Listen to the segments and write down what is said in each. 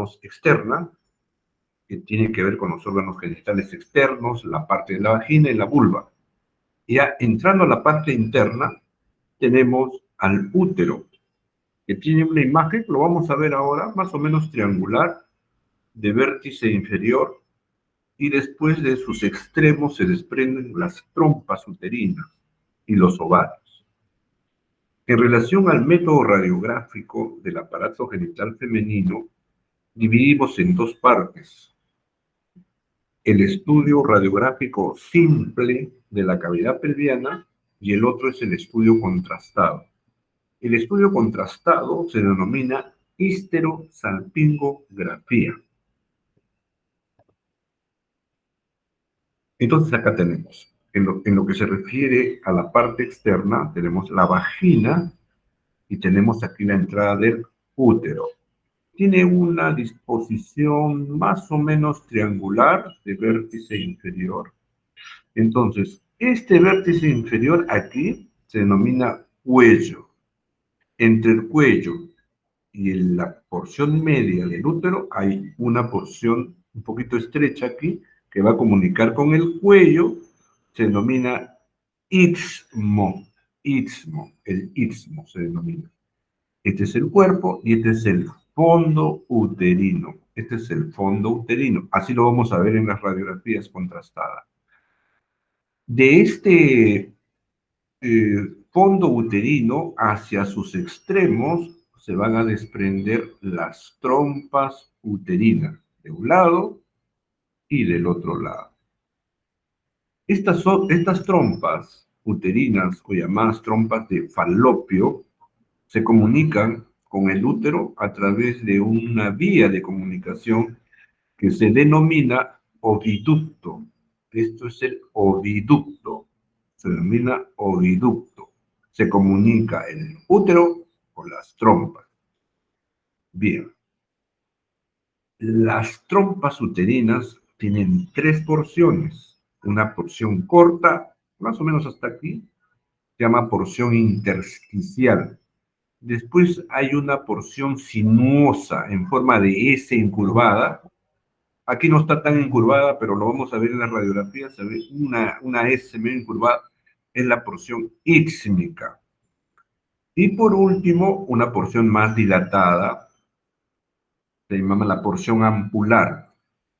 tenemos externa, que tiene que ver con los órganos genitales externos, la parte de la vagina y la vulva. Ya entrando a la parte interna, tenemos al útero, que tiene una imagen, lo vamos a ver ahora, más o menos triangular, de vértice inferior, y después de sus extremos se desprenden las trompas uterinas y los ovarios. En relación al método radiográfico del aparato genital femenino, dividimos en dos partes. El estudio radiográfico simple de la cavidad pelviana y el otro es el estudio contrastado. El estudio contrastado se denomina histerosalpingografía. Entonces acá tenemos, en lo que se refiere a la parte externa, tenemos la vagina y tenemos aquí la entrada del útero. Tiene una disposición más o menos triangular de vértice inferior. Entonces, este vértice inferior aquí se denomina cuello. Entre el cuello y la porción media del útero hay una porción un poquito estrecha aquí que va a comunicar con el cuello, se denomina istmo, el istmo se denomina. Este es el cuerpo y este es el fondo uterino. Este es el fondo uterino. Así lo vamos a ver en las radiografías contrastadas. De este fondo uterino hacia sus extremos se van a desprender las trompas uterinas de un lado y del otro lado. Estas trompas uterinas, o llamadas trompas de falopio, se comunican con el útero a través de una vía de comunicación que se denomina oviducto. Esto es el oviducto. Se denomina oviducto. Se comunica el útero con las trompas. Bien. Las trompas uterinas tienen tres porciones. Una porción corta, más o menos hasta aquí, se llama porción intersticial. Después hay una porción sinuosa en forma de S incurvada. Aquí no está tan incurvada, pero lo vamos a ver en la radiografía. Se ve una S medio incurvada, es la porción ísmica. Y por último, una porción más dilatada, se llama la porción ampular.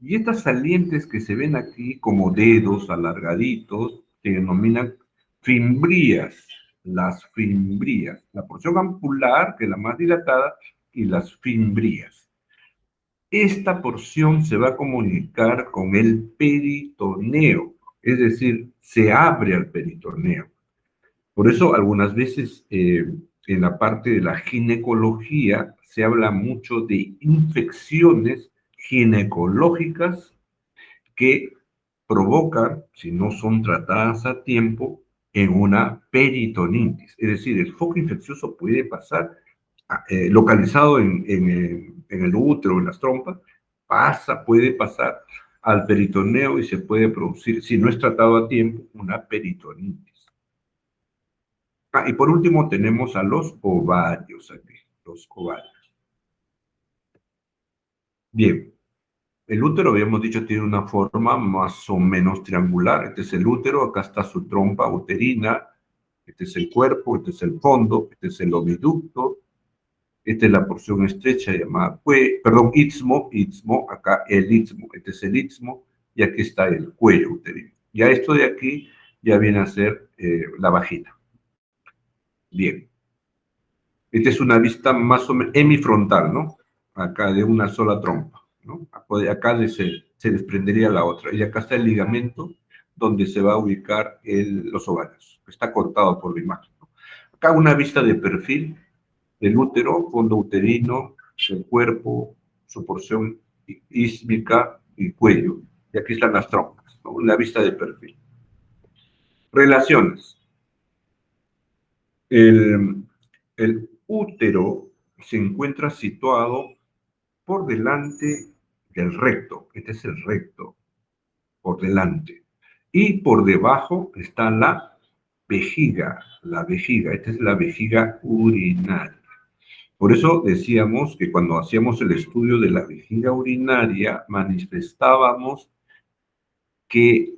Y estas salientes que se ven aquí como dedos alargaditos, se denominan fimbrías, las fimbrías. La porción ampular, que es la más dilatada, y las fimbrías. Esta porción se va a comunicar con el peritoneo, es decir, se abre al peritoneo. Por eso algunas veces en la parte de la ginecología se habla mucho de infecciones ginecológicas que provocan, si no son tratadas a tiempo, en una peritonitis. Es decir, el foco infeccioso puede pasar localizado en el útero, en las trompas, puede pasar al peritoneo y se puede producir, si no es tratado a tiempo, una peritonitis. Y por último tenemos a los ovarios aquí, los ovarios. Bien, el útero, habíamos dicho, tiene una forma más o menos triangular. Este es el útero, acá está su trompa uterina, este es el cuerpo, este es el fondo, este es el oviducto, esta es la porción estrecha llamada, istmo, acá el istmo, este es el istmo, y aquí está el cuello uterino. Ya esto de aquí ya viene a ser la vagina. Bien. Esta es una vista más o menos hemifrontal, ¿no? Acá de una sola trompa, ¿no? Acá se desprendería la otra. Y acá está el ligamento donde se va a ubicar los ovarios. Está cortado por la imagen, ¿no? Acá una vista de perfil del útero, fondo uterino, el cuerpo, su porción ísmica y cuello. Y aquí están las trompas, ¿no? La vista de perfil. Relaciones. El útero se encuentra situado por delante del recto. Este es el recto, por delante. Y por debajo está la vejiga. Esta es la vejiga urinaria. Por eso decíamos que cuando hacíamos el estudio de la vejiga urinaria, manifestábamos que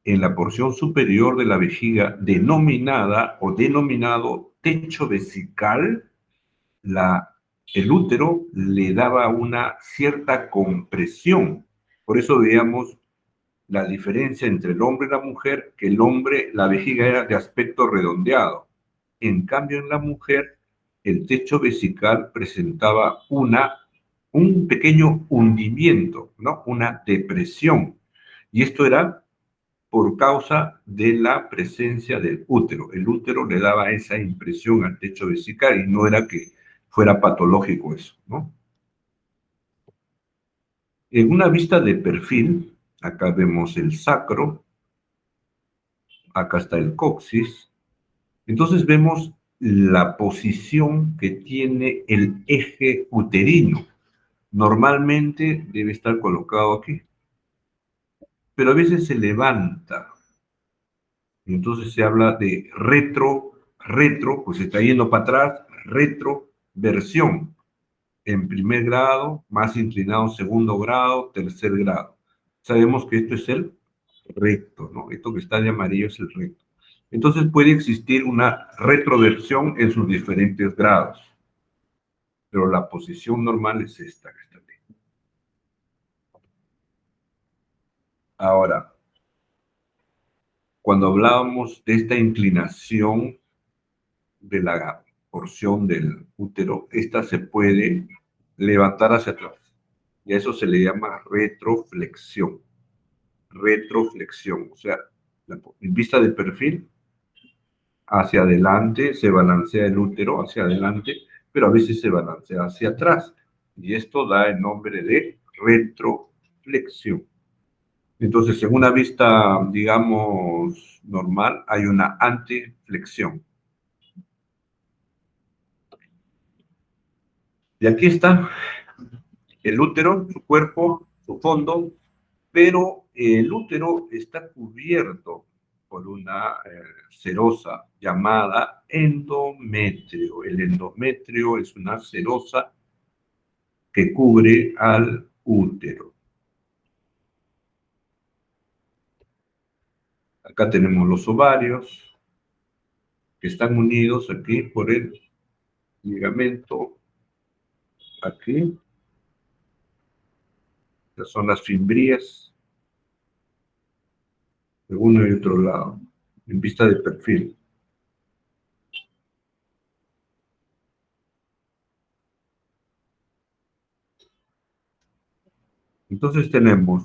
en la porción superior de la vejiga, denominada o denominado techo vesical, el útero le daba una cierta compresión. Por eso veíamos la diferencia entre el hombre y la mujer, que el hombre, la vejiga era de aspecto redondeado. En cambio, en la mujer, el techo vesical presentaba un pequeño hundimiento, ¿no? Una depresión. Y esto era por causa de la presencia del útero. El útero le daba esa impresión al techo vesical y no era que fuera patológico eso, ¿no? En una vista de perfil, acá vemos el sacro, acá está el coxis, entonces vemos la posición que tiene el eje uterino. Normalmente debe estar colocado aquí, pero a veces se levanta. Entonces se habla de retro, pues se está yendo para atrás, retroversión. En primer grado, más inclinado, segundo grado, tercer grado. Sabemos que esto es el recto, ¿no? Esto que está de amarillo es el recto. Entonces puede existir una retroversión en sus diferentes grados, pero la posición normal es esta que está aquí. Ahora, cuando hablábamos de esta inclinación de la porción del útero, esta se puede levantar hacia atrás. Y a eso se le llama retroflexión. Retroflexión, o sea, en vista de perfil, hacia adelante se balancea el útero, hacia adelante, pero a veces se balancea hacia atrás. Y esto da el nombre de retroflexión. Entonces, en una vista, digamos, normal, hay una antiflexión. Y aquí está el útero, su cuerpo, su fondo, pero el útero está cubierto por una serosa llamada endometrio. El endometrio es una serosa que cubre al útero. Acá tenemos los ovarios que están unidos aquí por el ligamento, aquí. Estas son las fimbrias de uno y otro lado, en vista de perfil. Entonces tenemos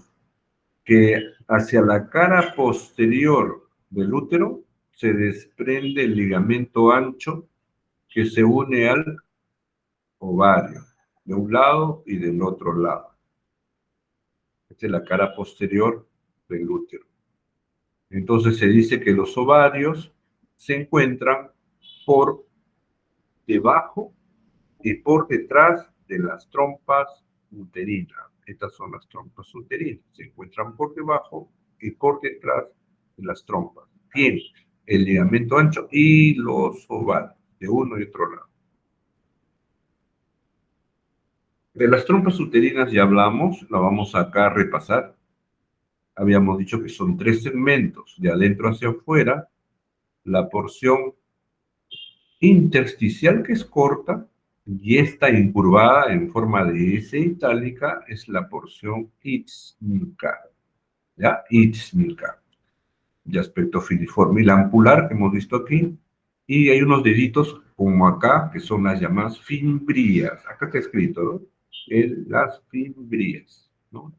que hacia la cara posterior del útero se desprende el ligamento ancho que se une al ovario, de un lado y del otro lado. Esta es la cara posterior del útero. Entonces se dice que los ovarios se encuentran por debajo y por detrás de las trompas uterinas. Estas son las trompas uterinas. Se encuentran por debajo y por detrás de las trompas. Tienen el ligamento ancho y los ovarios, de uno y otro lado. De las trompas uterinas ya hablamos, la vamos acá a repasar. Habíamos dicho que son 3 segmentos, de adentro hacia afuera, la porción intersticial que es corta, y esta incurvada en forma de S itálica es la porción ísmica, ¿ya? Ísmica, de aspecto filiforme. Y la ampular que hemos visto aquí, y hay unos deditos como acá, que son las llamadas fimbrías. Acá está escrito, ¿no? Las fimbrías, ¿no?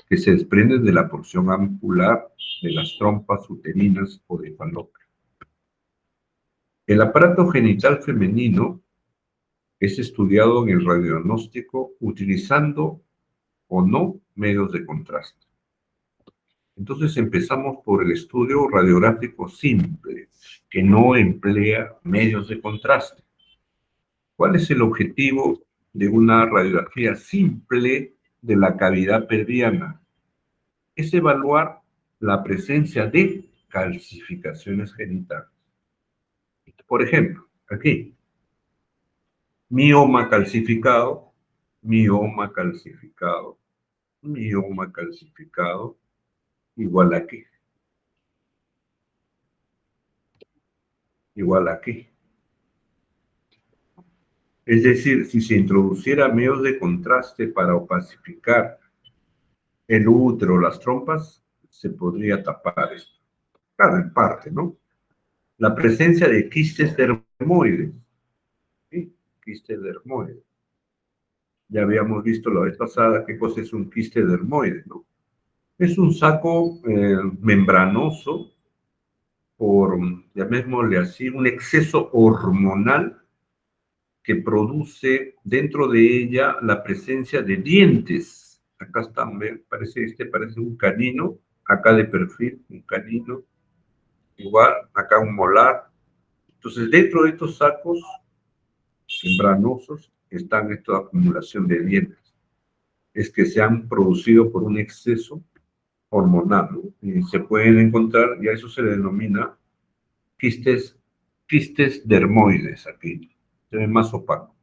Que se desprenden de la porción ampular de las trompas uterinas o de Falopio. El aparato genital femenino es estudiado en el radiodiagnóstico utilizando o no medios de contraste. Entonces empezamos por el estudio radiográfico simple, que no emplea medios de contraste. ¿Cuál es el objetivo de una radiografía simple de la cavidad pelviana? Es evaluar la presencia de calcificaciones genitales. Por ejemplo, aquí, Mioma calcificado, mioma calcificado, mioma calcificado, igual aquí, igual aquí. Es decir, si se introduciera medios de contraste para opacificar el útero, las trompas, se podría tapar esto. Claro, en parte, ¿no? La presencia de quistes dermoides, ¿sí? Quistes dermoides. Ya habíamos visto la vez pasada qué cosa es un quiste dermoide, ¿no? Es un saco membranoso por, llamémosle así, un exceso hormonal que produce dentro de ella la presencia de dientes. Acá está, parece un canino, acá de perfil, un canino, igual, acá un molar. Entonces, dentro de estos sacos membranosos están esta acumulación de dientes. Es que se han producido por un exceso hormonal, ¿no? Y se pueden encontrar, y a eso se le denomina quistes, quistes dermoides aquí, se ve más opaco.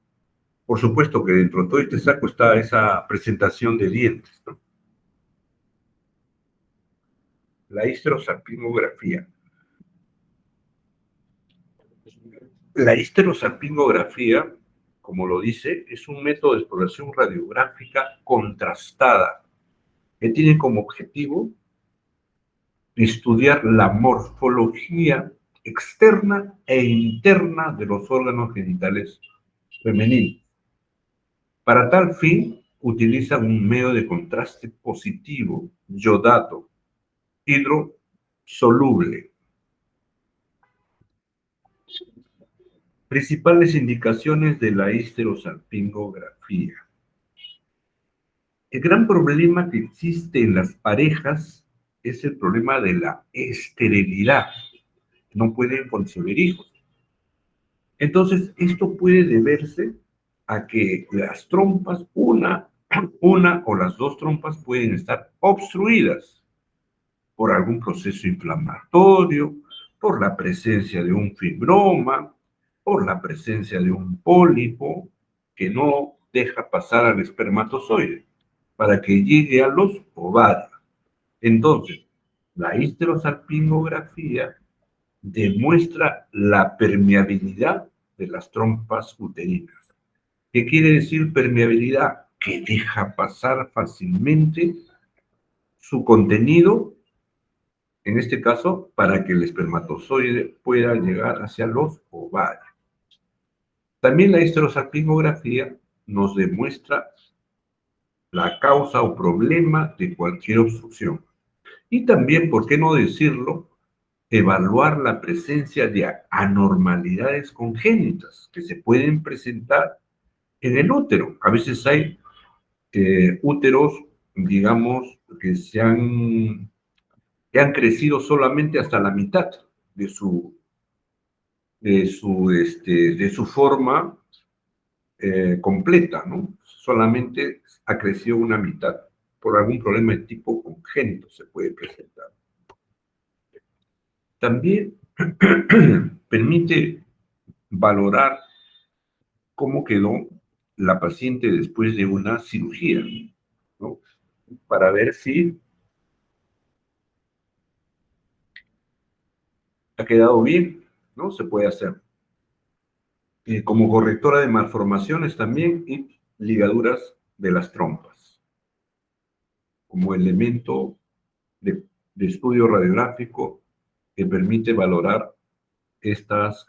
Por supuesto que dentro de todo este saco está esa presentación de dientes, ¿no? La histerosalpingografía. La histerosalpingografía, como lo dice, es un método de exploración radiográfica contrastada que tiene como objetivo estudiar la morfología externa e interna de los órganos genitales femeninos. Para tal fin, utiliza un medio de contraste positivo, yodado, hidrosoluble. Principales indicaciones de la histerosalpingografía. El gran problema que existe en las parejas es el problema de la esterilidad. No pueden concebir hijos. Entonces, esto puede deberse a que las trompas, una o las dos trompas pueden estar obstruidas por algún proceso inflamatorio, por la presencia de un fibroma, por la presencia de un pólipo que no deja pasar al espermatozoide para que llegue a los ovarios. Entonces, la histerosalpingografía demuestra la permeabilidad de las trompas uterinas. ¿Qué quiere decir permeabilidad? Que deja pasar fácilmente su contenido, en este caso, para que el espermatozoide pueda llegar hacia los ovarios. También la histerosalpingografía nos demuestra la causa o problema de cualquier obstrucción. Y también, ¿por qué no decirlo?, evaluar la presencia de anormalidades congénitas que se pueden presentar en el útero. A veces hay úteros, digamos, que han crecido solamente hasta la mitad de de su forma completa, ¿no? Solamente ha crecido una mitad. Por algún problema de tipo congénito se puede presentar. También permite valorar cómo quedó la paciente después de una cirugía, ¿no? Para ver si ha quedado bien, ¿no? Se puede hacer. Como correctora de malformaciones también y ligaduras de las trompas, como elemento de estudio radiográfico que permite valorar estas,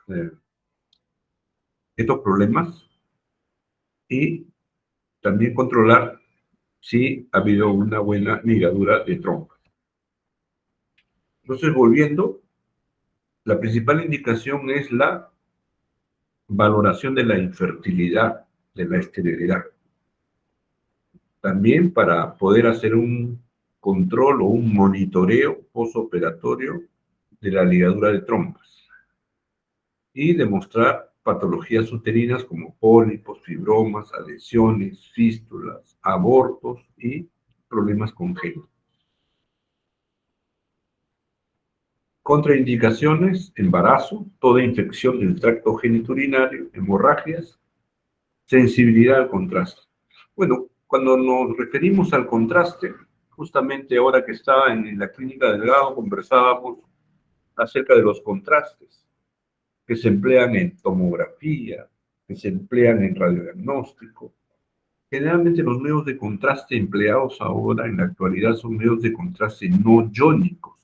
estos problemas y también controlar si ha habido una buena ligadura de trompas. Entonces, volviendo, la principal indicación es la valoración de la infertilidad, de la esterilidad. También para poder hacer un control o un monitoreo postoperatorio de la ligadura de trompas y demostrar patologías uterinas como pólipos, fibromas, adhesiones, fístulas, abortos y problemas congénitos. Contraindicaciones: embarazo, toda infección del tracto genitourinario, hemorragias Sensibilidad al contraste. Bueno, cuando nos referimos al contraste, justamente ahora que estaba en la clínica Delgado conversábamos acerca de los contrastes que se emplean en tomografía, que se emplean en radiodiagnóstico. Generalmente los medios de contraste empleados ahora en la actualidad son medios de contraste no iónicos,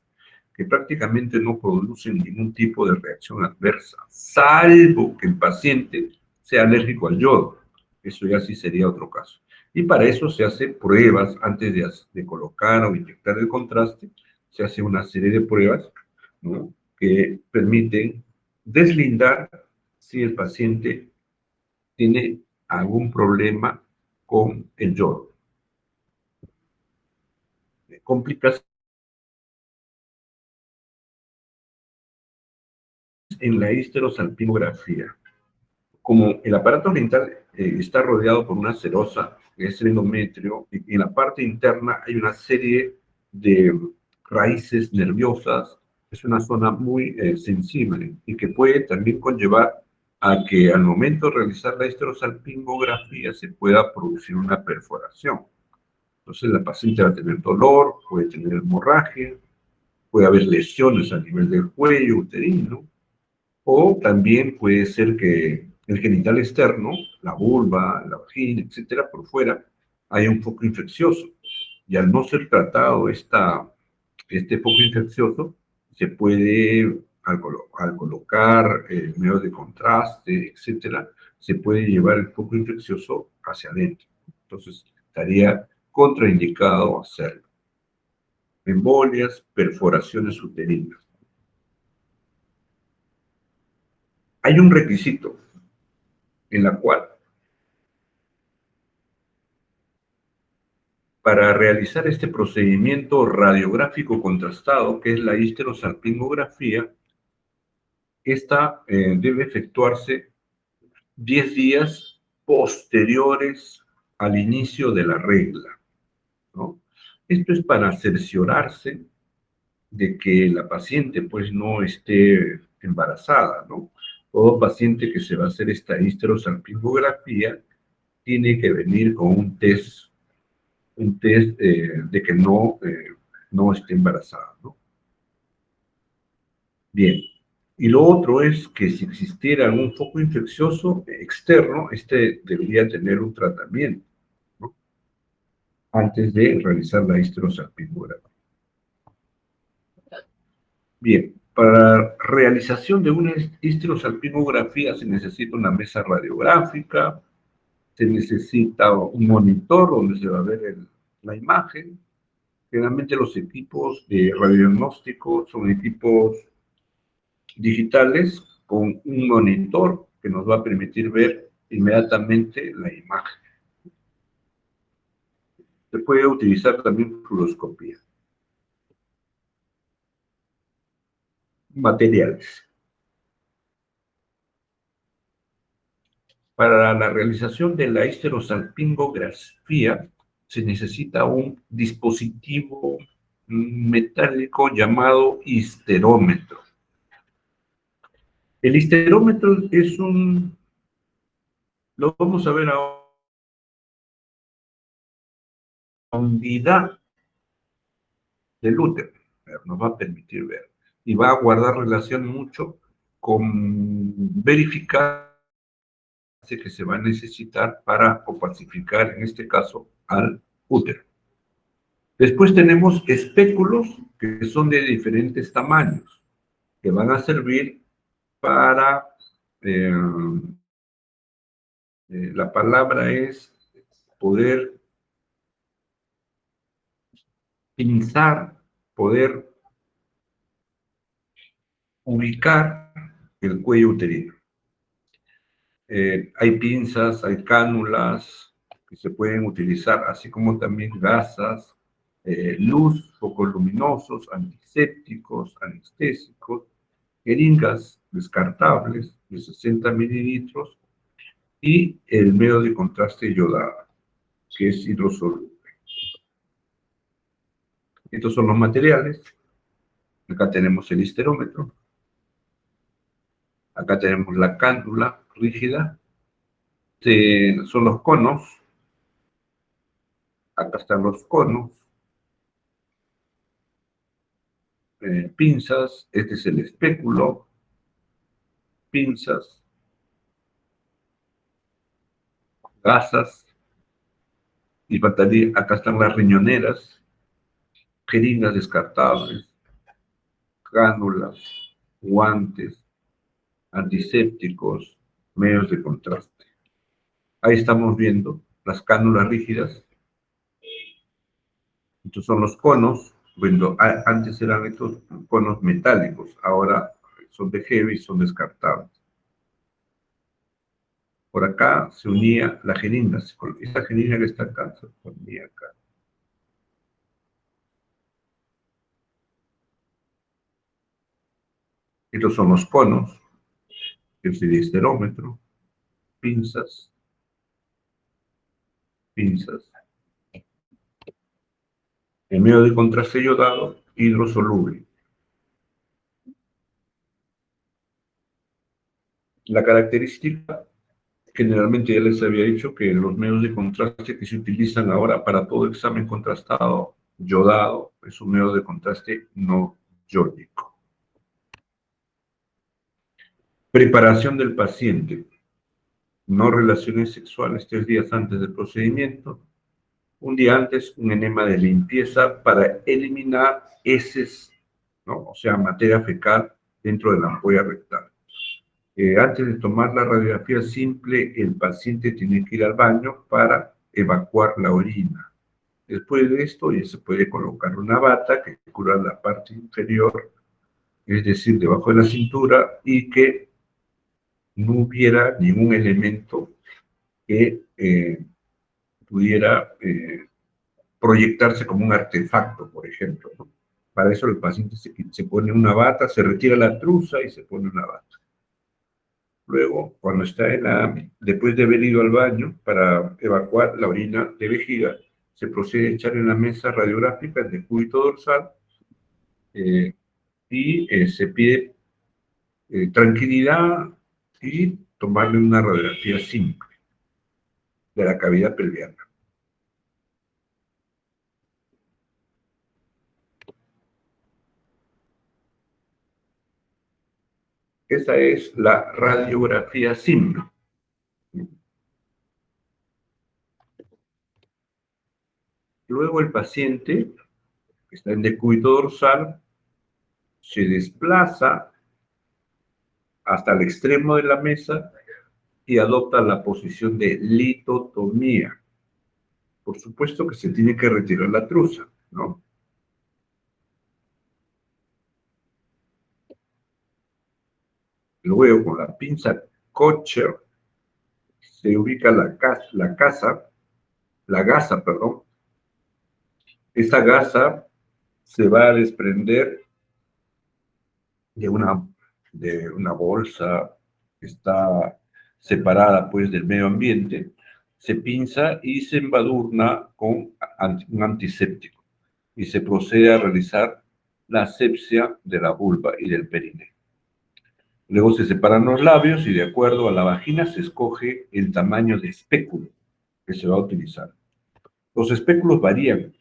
que prácticamente no producen ningún tipo de reacción adversa, salvo que el paciente sea alérgico al yodo. Eso ya sí sería otro caso. Y para eso se hace pruebas antes de colocar o inyectar el contraste, se hace una serie de pruebas, ¿no?, que permiten deslindar si el paciente tiene algún problema con el yodo. Complicaciones en la histerosalpingografía. Como el aparato dental está rodeado por una serosa, que es el endometrio, y en la parte interna hay una serie de raíces nerviosas, es una zona muy sensible y que puede también conllevar a que al momento de realizar la histerosalpingografía se pueda producir una perforación. Entonces la paciente va a tener dolor, puede tener hemorragia, puede haber lesiones a nivel del cuello uterino, o también puede ser que el genital externo, la vulva, la vagina, etcétera, por fuera, haya un foco infeccioso. Y al no ser tratado este foco infeccioso, se puede, al colocar medios de contraste, etcétera, se puede llevar el foco infeccioso hacia adentro. Entonces, estaría contraindicado hacerlo. Embolias, perforaciones uterinas. Hay un requisito en la cual, para realizar este procedimiento radiográfico contrastado, que es la histerosalpingografía, esta debe efectuarse 10 días posteriores al inicio de la regla, ¿no? Esto es para cerciorarse de que la paciente pues no esté embarazada, ¿no? Todo paciente que se va a hacer esta histerosalpingografía tiene que venir con un test de que no esté embarazada, ¿no? Bien. Y lo otro es que si existiera algún foco infeccioso externo, este debería tener un tratamiento, ¿no?, antes de realizar la histerosalpingografía. Bien, para la realización de una histerosalpingografía se necesita una mesa radiográfica, se necesita un monitor donde se va a ver la imagen. Generalmente los equipos de radiodiagnóstico son equipos digitales con un monitor que nos va a permitir ver inmediatamente la imagen. Se puede utilizar también fluoroscopía. Materiales. Para la realización de la histerosalpingografía se necesita un dispositivo metálico llamado histerómetro. El histerómetro es lo vamos a ver ahora, profundidad del útero, nos va a permitir ver y va a guardar relación mucho con verificar que se va a necesitar para opacificar, en este caso, al útero. Después tenemos espéculos que son de diferentes tamaños, que van a servir para, eh, la palabra es poder pinzar, poder ubicar el cuello uterino. Hay pinzas, hay cánulas que se pueden utilizar, así como también gasas, luz, focos luminosos, antisépticos, anestésicos, jeringas descartables de 60 mililitros y el medio de contraste yodado, que es hidrosoluble. Estos son los materiales. Acá tenemos el histerómetro. Acá tenemos la cánula rígida. Son los conos. Acá están los conos. Pinzas. Este es el espéculo. Pinzas. Gasas. Y acá están las riñoneras. Jeringas descartables. Cánulas. Guantes. Antisépticos. Medios de contraste. Ahí estamos viendo las cánulas rígidas. Estos son los conos. Bueno, antes eran estos conos metálicos, ahora son de heavy y son descartables. Por acá se unía la jeringa. Esta jeringa que está acá se ponía acá. Estos son los conos, el silisterómetro, pinzas, pinzas. En medio de contraste iodado, hidrosoluble. La característica, generalmente ya les había dicho que los medios de contraste que se utilizan ahora para todo examen contrastado, yodado, es un medio de contraste no iónico. Preparación del paciente. No relaciones sexuales 3 días antes del procedimiento. Un día antes, un enema de limpieza para eliminar heces, ¿no? O sea, materia fecal dentro de la ampolla rectal. Antes de tomar la radiografía simple, el paciente tiene que ir al baño para evacuar la orina. Después de esto, ya se puede colocar una bata que cubra la parte inferior, es decir, debajo de la cintura, y que no hubiera ningún elemento que pudiera proyectarse como un artefacto, por ejemplo, ¿no? Para eso el paciente se pone una bata, se retira la truza y se pone una bata. Luego, cuando está después de haber ido al baño para evacuar la orina de vejiga, se procede a echar en la mesa radiográfica el decúbito dorsal y se pide tranquilidad y tomarle una radiografía simple de la cavidad pelviana. Esa es la radiografía simple. Luego el paciente, que está en decúbito dorsal, se desplaza hasta el extremo de la mesa y adopta la posición de litotomía. Por supuesto que se tiene que retirar la truza, ¿no? Luego, con la pinza Kocher, se ubica la gasa, perdón. Esta gasa se va a desprender de una bolsa que está separada, pues, del medio ambiente, se pinza y se embadurna con un antiséptico y se procede a realizar la asepsia de la vulva y del perineo. Luego se separan los labios y de acuerdo a la vagina se escoge el tamaño de espéculo que se va a utilizar. Los espéculos varían.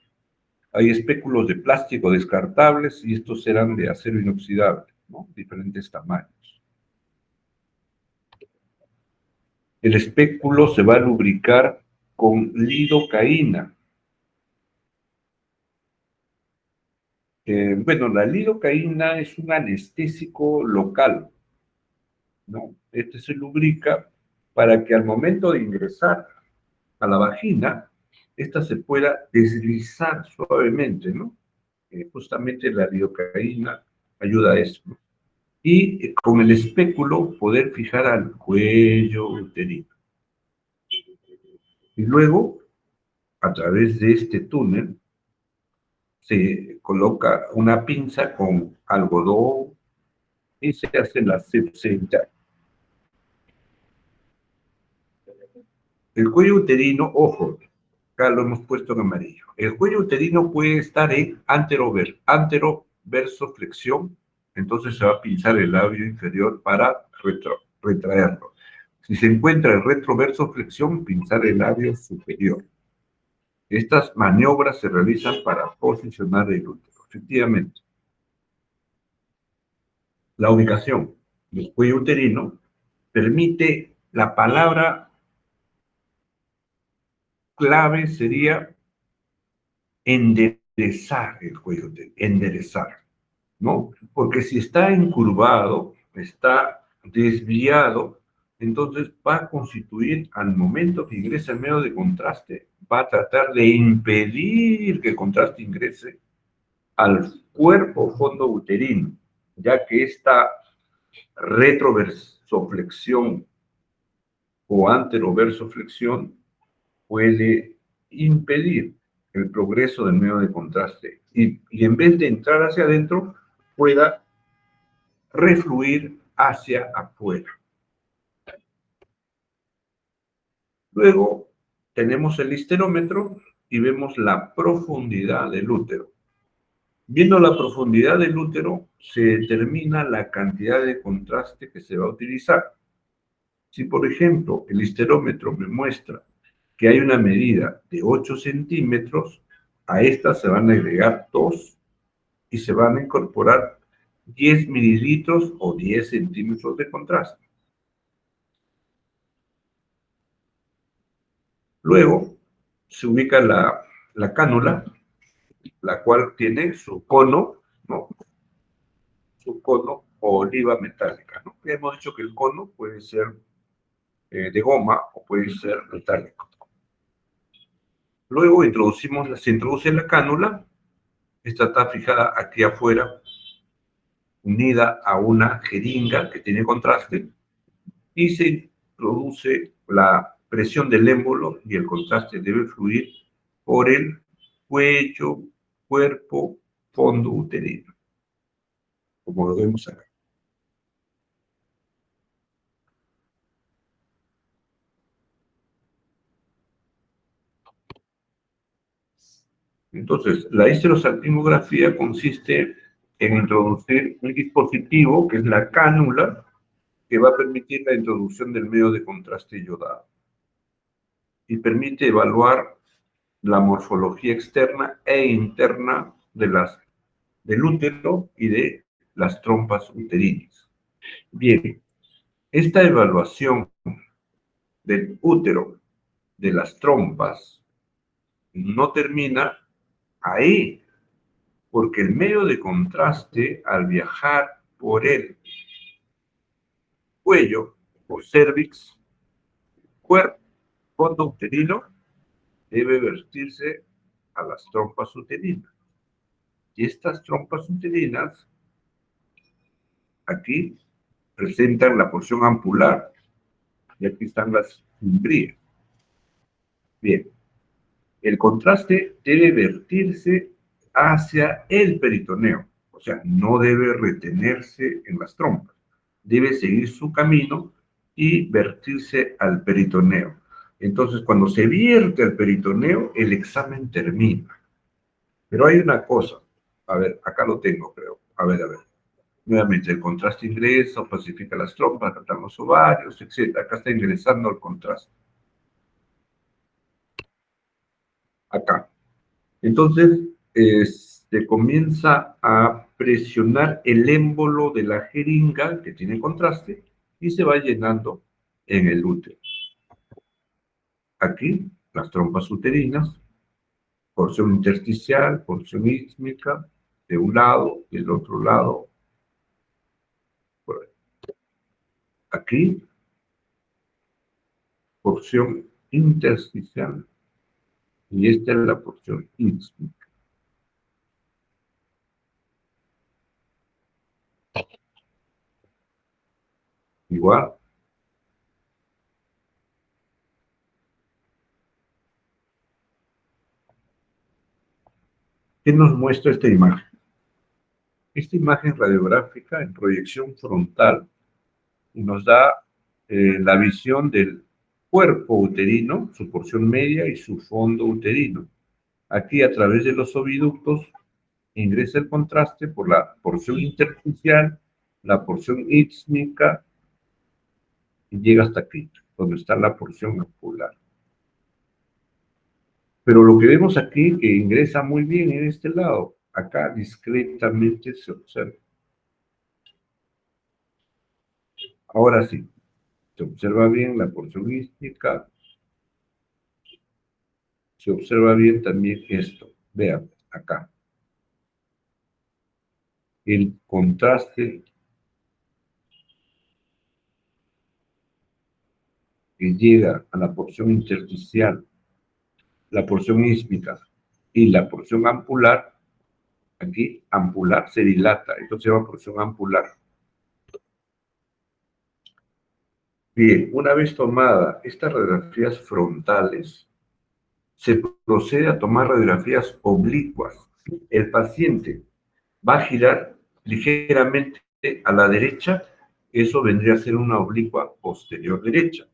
Hay espéculos de plástico descartables y estos serán de acero inoxidable, ¿no? Diferentes tamaños. El espéculo se va a lubricar con lidocaína. Bueno, la lidocaína es un anestésico local, ¿no? Este se lubrica para que al momento de ingresar a la vagina, esta se pueda deslizar suavemente, ¿no? Justamente la lidocaína ayuda a eso, ¿no? Y con el espéculo poder fijar al cuello uterino. Y luego, a través de este túnel, se coloca una pinza con algodón y se hace la asepsia. El cuello uterino, ojo, acá lo hemos puesto en amarillo. El cuello uterino puede estar en anteroversoflexión, entonces se va a pinzar el labio inferior para retraerlo. Si se encuentra el retroversoflexión, pinzar el labio superior. Estas maniobras se realizan para posicionar el útero. Efectivamente, la ubicación del cuello uterino permite, la palabra clave sería enderezar el cuello uterino, enderezar, ¿no? Porque si está encurvado, está desviado, entonces va a constituir, al momento que ingresa el medio de contraste, va a tratar de impedir que el contraste ingrese al cuerpo fondo uterino, ya que esta retroversoflexión o anteroversoflexión puede impedir el progreso del medio de contraste y en vez de entrar hacia adentro, pueda refluir hacia afuera. Luego tenemos el histerómetro y vemos la profundidad del útero. Viendo la profundidad del útero, se determina la cantidad de contraste que se va a utilizar. Si, por ejemplo, el histerómetro me muestra que hay una medida de 8 centímetros, a esta se van a agregar 2 y se van a incorporar 10 mililitros o 10 centímetros de contraste. Luego se ubica la cánula, la cual tiene su cono, ¿no? Su cono o oliva metálica, ¿no? Hemos dicho que el cono puede ser de goma o puede ser metálico. Luego se introduce la cánula, esta está fijada aquí afuera, unida a una jeringa que tiene contraste, y se produce la presión del émbolo y el contraste debe fluir por el cuello, cuerpo, fondo uterino, como lo vemos acá. Entonces, la histerosalpingografía consiste en introducir un dispositivo, que es la cánula, que va a permitir la introducción del medio de contraste yodado y permite evaluar la morfología externa e interna del útero y de las trompas uterinas. Bien, esta evaluación del útero, de las trompas, no termina ahí, porque el medio de contraste, al viajar por el cuello o cervix, cuerpo, fondo uterino, debe vertirse a las trompas uterinas. Y estas trompas uterinas, aquí, presentan la porción ampular, y aquí están las umbrías. Bien, el contraste debe vertirse hacia el peritoneo, o sea, no debe retenerse en las trompas, debe seguir su camino y vertirse al peritoneo. Entonces, cuando se vierte al peritoneo, el examen termina. Pero hay una cosa, a ver, acá lo tengo, creo. A ver. Nuevamente, el contraste ingresa, pacifica las trompas, tratan los ovarios, etc. Acá está ingresando el contraste. Acá. Entonces, se comienza a presionar el émbolo de la jeringa que tiene contraste y se va llenando en el útero. Aquí, las trompas uterinas, porción intersticial, porción ísmica, de un lado y del otro lado. Por ahí. Aquí, porción intersticial, y esta es la porción ísmica. Igual. ¿Qué nos muestra esta imagen? Esta imagen radiográfica en proyección frontal nos da la visión del cuerpo uterino, su porción media y su fondo uterino. Aquí, a través de los oviductos, ingresa el contraste por la porción intersticial, la porción ísmica y llega hasta aquí, donde está la porción ampular. Pero lo que vemos aquí, que ingresa muy bien en este lado, acá discretamente se observa. Ahora sí, se observa bien la porción ística, se observa bien también esto. Vean, acá. El contraste que llega a la porción intersticial, la porción ísmica y la porción ampular, aquí ampular se dilata, esto se llama porción ampular. Bien, una vez tomadas estas radiografías frontales, se procede a tomar radiografías oblicuas. El paciente va a girar ligeramente a la derecha, eso vendría a ser una oblicua posterior derecha,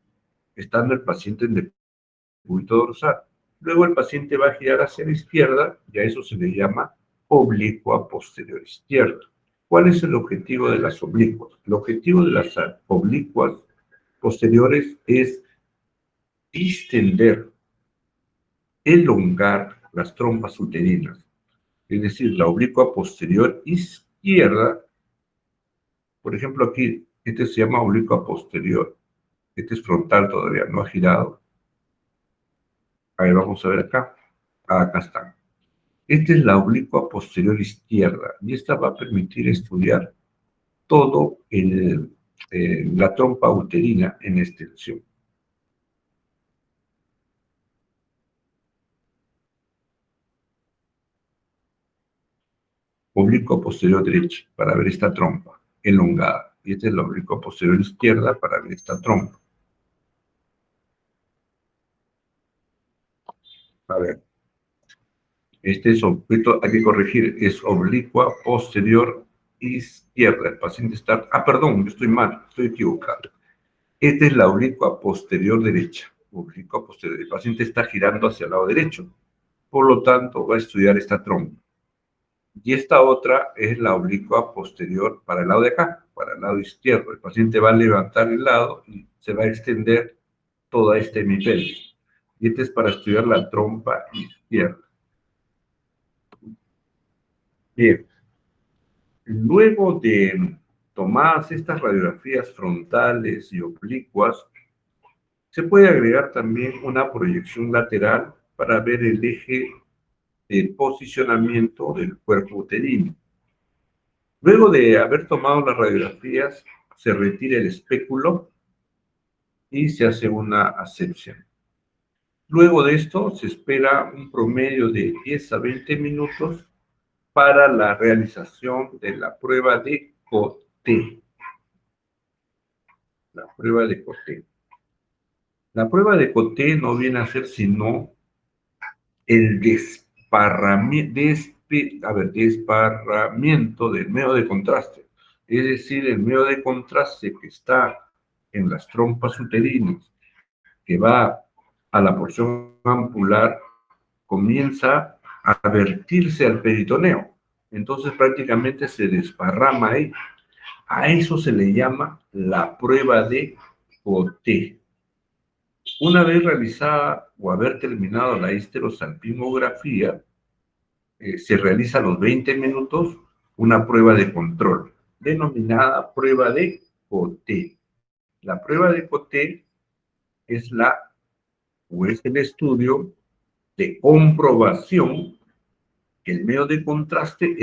estando el paciente en decúbito dorsal. Luego el paciente va a girar hacia la izquierda y a eso se le llama oblicua posterior izquierda. ¿Cuál es el objetivo de las oblicuas? El objetivo de las oblicuas posteriores es distender, elongar las trompas uterinas. Es decir, la oblicua posterior izquierda, por ejemplo aquí, este se llama oblicua posterior, este es frontal todavía, no ha girado. Ahí vamos a ver acá, acá está. Esta es la oblicua posterior izquierda y esta va a permitir estudiar todo la trompa uterina en extensión. Oblicua posterior derecha para ver esta trompa elongada y esta es la oblicua posterior izquierda para ver esta trompa. A ver, este es objeto, hay que corregir, es oblicua posterior izquierda. El paciente está, perdón, estoy mal, estoy equivocado. Esta es la oblicua posterior derecha. Oblicua posterior. El paciente está girando hacia el lado derecho. Por lo tanto, va a estudiar esta trompa. Y esta otra es la oblicua posterior para el lado de acá, para el lado izquierdo. El paciente va a levantar el lado y se va a extender toda esta hemipelvis. Y este es para estudiar la trompa izquierda. Bien, luego de tomadas estas radiografías frontales y oblicuas, se puede agregar también una proyección lateral para ver el eje de posicionamiento del cuerpo uterino. Luego de haber tomado las radiografías, se retira el espéculo y se hace una asepsia. Luego de esto, se espera un promedio de 10 a 20 minutos para la realización de la prueba de Coté. La prueba de Coté. La prueba de Coté no viene a ser sino el desparramiento del medio de contraste. Es decir, el medio de contraste que está en las trompas uterinas, que va a la porción ampular, comienza a vertirse al peritoneo. Entonces prácticamente se desparrama ahí. A eso se le llama la prueba de Coté. Una vez realizada o haber terminado la histerosalpingografía, se realiza a los 20 minutos una prueba de control, denominada prueba de Coté. La prueba de Coté es el estudio de comprobación que el medio de contraste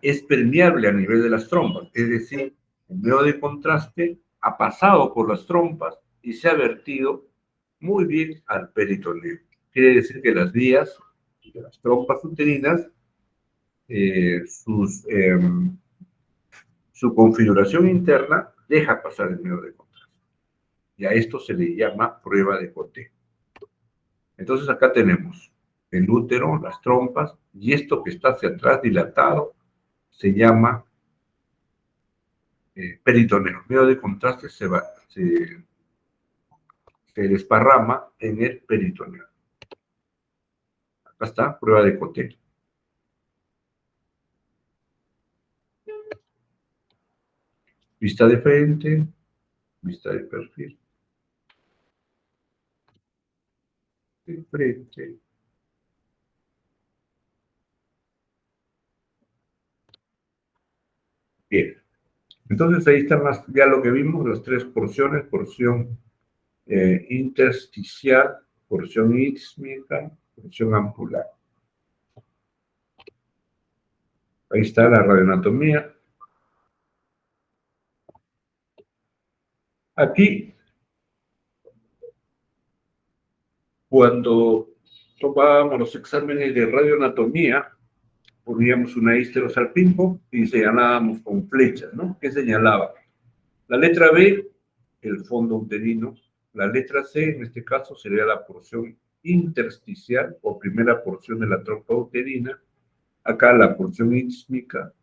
es permeable a nivel de las trompas, es decir, el medio de contraste ha pasado por las trompas y se ha vertido muy bien al peritoneo. Quiere decir que las vías de las trompas uterinas, eh, sus, eh, su configuración interna deja pasar el medio de contraste. Y a esto se le llama prueba de Coté. Entonces acá tenemos el útero, las trompas, y esto que está hacia atrás dilatado se llama peritoneo. El medio de contraste se desparrama en el peritoneo. Acá está, prueba de Coté. Vista de frente, Vista de perfil. De frente. Bien. Entonces ahí está más, ya lo que vimos, las tres porciones, porción intersticial, porción ísmica, porción ampular. Ahí está la radioanatomía. Aquí, cuando tomábamos los exámenes de radioanatomía, poníamos una histerosalpingo y señalábamos con flechas, ¿no? ¿Qué señalaba? La letra B, el fondo uterino. La letra C, en este caso, sería la porción intersticial o primera porción de la trompa uterina. Acá la porción ísmica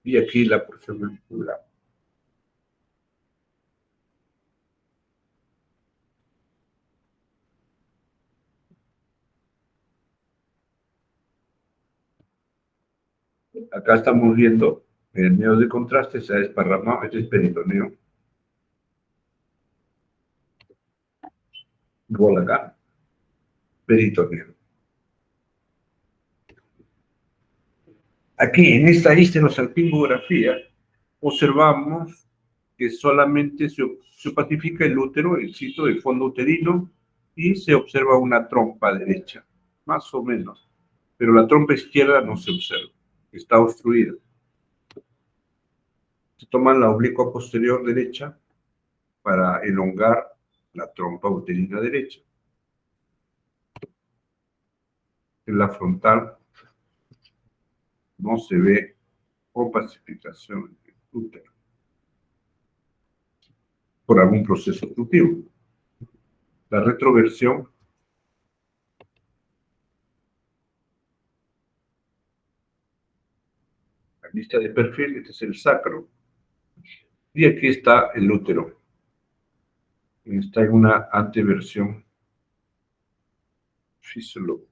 y aquí la porción ampular. Acá estamos viendo el medio de contraste se ha desparramado, este es peritoneo. Igual acá, peritoneo. Aquí, en esta histerosalpingografía, observamos que solamente se opacifica el útero, el sitio del fondo uterino, y se observa una trompa derecha, más o menos. Pero la trompa izquierda no se observa, está obstruida. Se toma la oblicua posterior derecha para elongar la trompa uterina derecha. En la frontal no se ve opacificación del útero por algún proceso obstructivo. La retroversión la vista de perfil, este es el sacro, y aquí está el útero. Está en una anteversión fisiológica.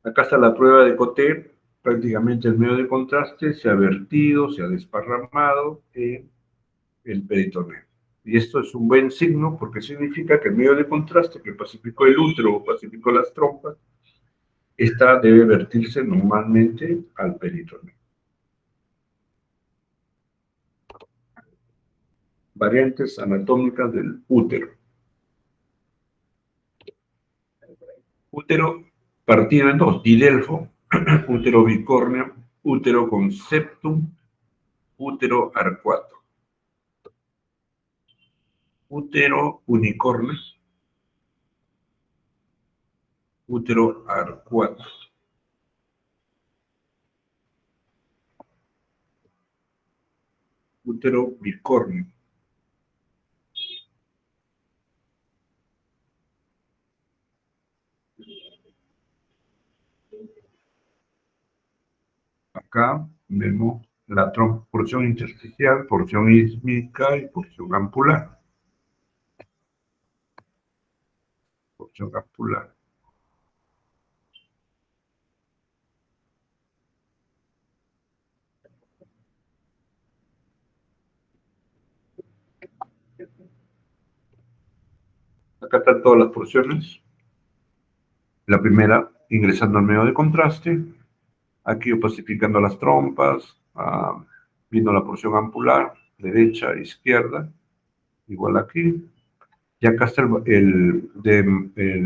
Acá está la prueba de Cotter, prácticamente el medio de contraste se ha vertido, se ha desparramado en el peritoneo. Y esto es un buen signo porque significa que el medio de contraste que pacificó el útero o pacificó las trompas, esta debe vertirse normalmente al peritoneo. Variantes anatómicas del útero. Útero partido en dos, didelfo, útero bicórneo, útero con septum, útero arcuato. Útero unicornio, útero arcuato. Útero bicornio. Acá vemos la porción intersticial, porción ísmica y porción ampular. Porción ampular. Acá están todas las porciones. La primera, ingresando al medio de contraste. Aquí opacificando las trompas, viendo la porción ampular, derecha, izquierda, igual aquí. Y acá está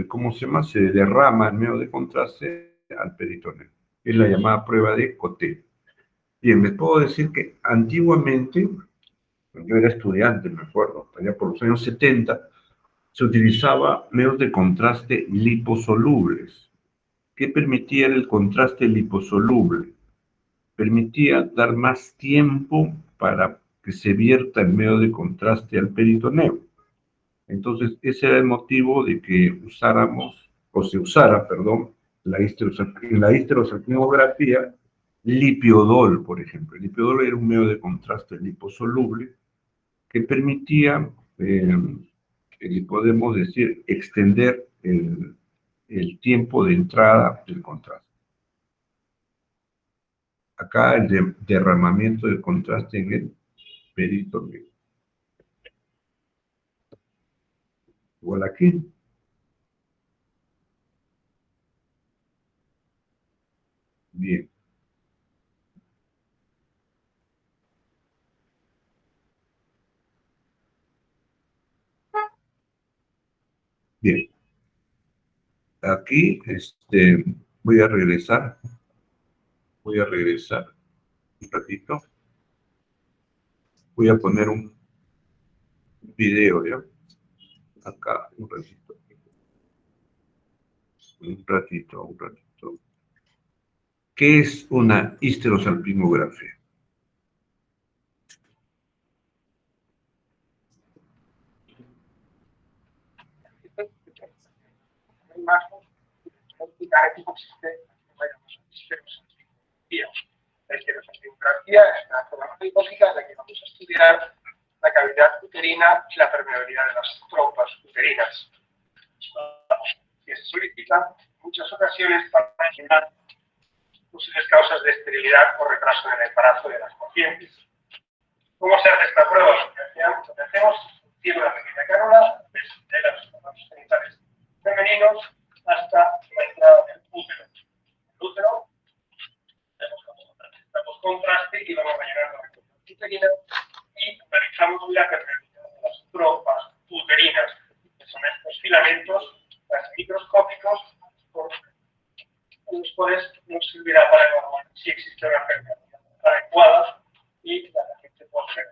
¿cómo se llama? Se derrama el medio de contraste al peritoneo. Es la llamada prueba de Coté. Bien, les puedo decir que antiguamente, yo era estudiante, me acuerdo, allá por los años 70, se utilizaba medios de contraste liposolubles. ¿Qué permitía el contraste liposoluble? Permitía dar más tiempo para que se vierta el medio de contraste al peritoneo. Entonces, ese era el motivo de que usáramos, o se usara, perdón, en la histerosalpingografía, lipiodol, por ejemplo. El lipiodol era un medio de contraste liposoluble que permitía, podemos decir, extender el tiempo de entrada del contraste. Acá el derramamiento de contraste en el Peritoneo. Igual aquí. Bien. Bien. Aquí, voy a regresar. Voy a regresar un ratito. Voy a poner un video, ¿ya? Acá, un ratito. Un ratito, un ratito. ¿Qué es una histerosalpingografía? La histerosalpingografía es una forma biológica en la que vamos a estudiar la cavidad uterina y la permeabilidad de las trompas uterinas. Que se solicita en muchas ocasiones para determinar posibles causas de esterilidad o retraso en el embarazo de las pacientes. ¿Cómo se hace esta prueba? Lo que hacemos tiene una pequeña cánula desde los órganos genitales femeninos hasta la entrada del útero. El útero damos contraste y vamos a rellenar la región uterina y realizamos la permeabilidad de las trompas uterinas, que son estos filamentos microscópicos los cuales nos servirá para evaluar si existe una permeabilidad adecuada y la gente puede ser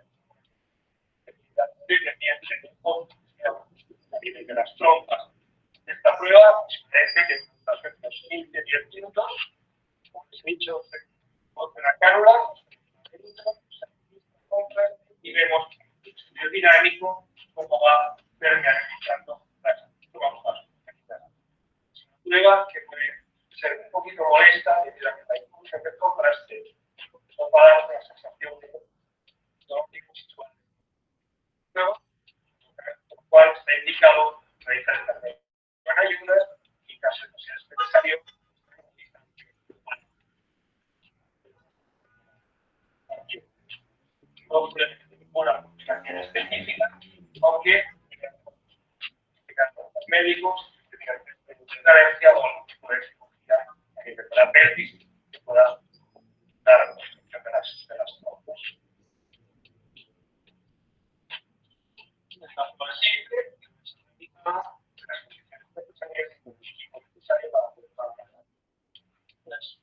dependiente de las trompas. Esta prueba parece que en unos 15-10 minutos, como les he dicho, se pone una cánula y vemos el estudio dinámico cómo va permeabilizando las trompas. Es una prueba que puede ser un poquito molesta debido a que hay mucho que contraste, no va a dar una sensación de óptico situado. Luego, por lo cual está indicado realizar esta prueba con ayuda y en caso de que sea necesario, no una aplicación específica, aunque los médicos tengan carencia o algún tipo de cirugía de la pelvis que pueda dar de las trompas. Esta prueba simple indica las condiciones necesarias para las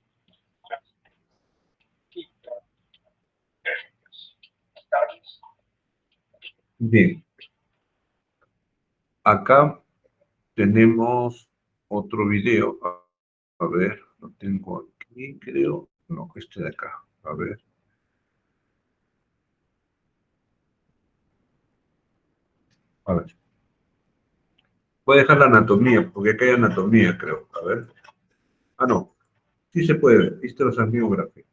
Bien. Acá tenemos otro video. A ver, lo tengo aquí, creo. No, este de acá. A ver. A ver. Voy a dejar la anatomía, porque acá hay anatomía, creo. A ver. Ah, no. Sí se puede ver. Histerosalpingografía.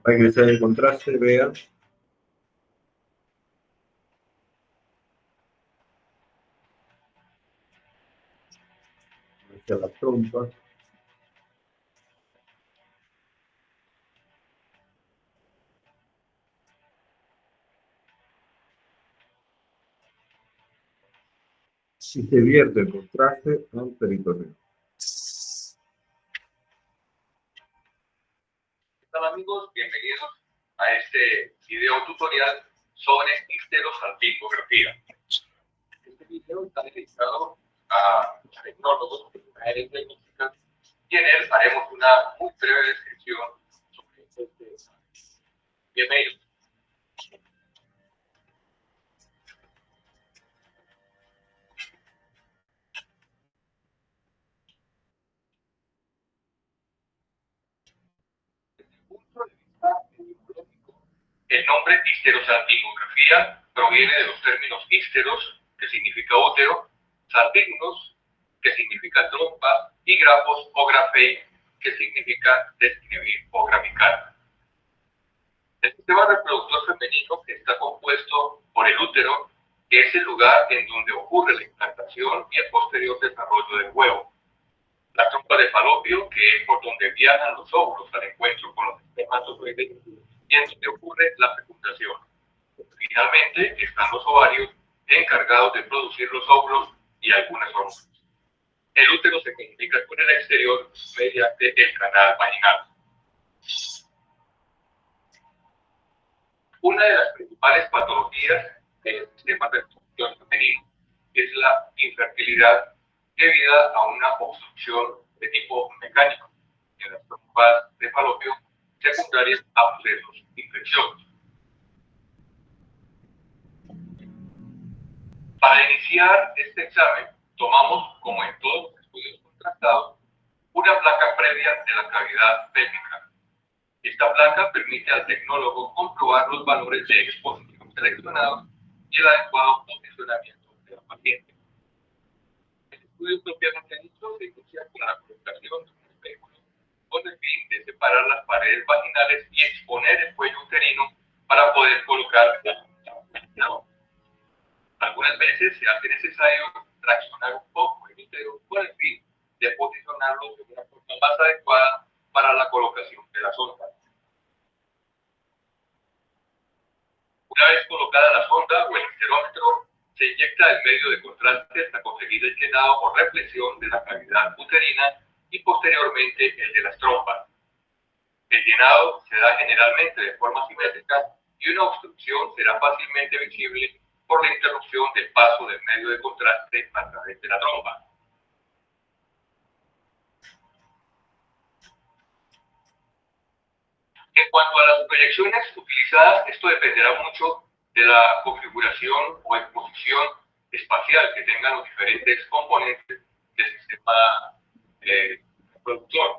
Para que se el contraste, vean. Hacia la trompa. Y se vierte el contraste al peritoneo. ¿Qué tal, amigos? Bienvenidos a este video tutorial sobre histerosalpingografía. Este video está dedicado a tecnólogos, a áreas diagnósticas, y en él haremos una muy breve descripción sobre este. Bienvenidos. Desde el punto de vista epidemiológico, El nombre histerosalpingografía proviene de los términos histeros, que significa útero, salpingos, que significa trompa, y grafos o grafei, que significa describir o graficar. El sistema reproductor femenino está compuesto por el útero, que es el lugar en donde ocurre la implantación y el posterior desarrollo del huevo. La trompa de falopio, que es por donde viajan los óvulos al encuentro con los espermatozoides y en donde ocurre la fecundación. Finalmente están los ovarios, encargados de producir los óvulos y algunas hormonas. El útero se comunica con el exterior mediante el canal vaginal. Una de las principales patologías del sistema de reproducción femenino es la infertilidad debida a una obstrucción de tipo mecánico en las trompas de falopio secundarias a procesos infecciosos. Para iniciar este examen, tomamos, como en todos los estudios contrastados, una placa previa de la cavidad pélvica. Esta placa permite al tecnólogo comprobar los valores de exposición seleccionados y el adecuado posicionamiento de la paciente. El estudio propiamente dicho se inicia con la colocación de un espéculo con el fin de separar las paredes vaginales y exponer el cuello uterino para poder colocar la. Algunas veces se hace necesario traccionar un poco el útero con el fin de posicionarlo de una forma más adecuada para la colocación de la sonda. Una vez colocada la sonda o el histerómetro, se inyecta el medio de contraste hasta conseguir el llenado o reflexión de la cavidad uterina y posteriormente el de las trompas. El llenado se da generalmente de forma simétrica y una obstrucción será fácilmente visible por la interrupción del paso del medio de contraste a través de la trompa. En cuanto a las proyecciones utilizadas, esto dependerá mucho de la configuración o exposición espacial que tengan los diferentes componentes del sistema reproductor.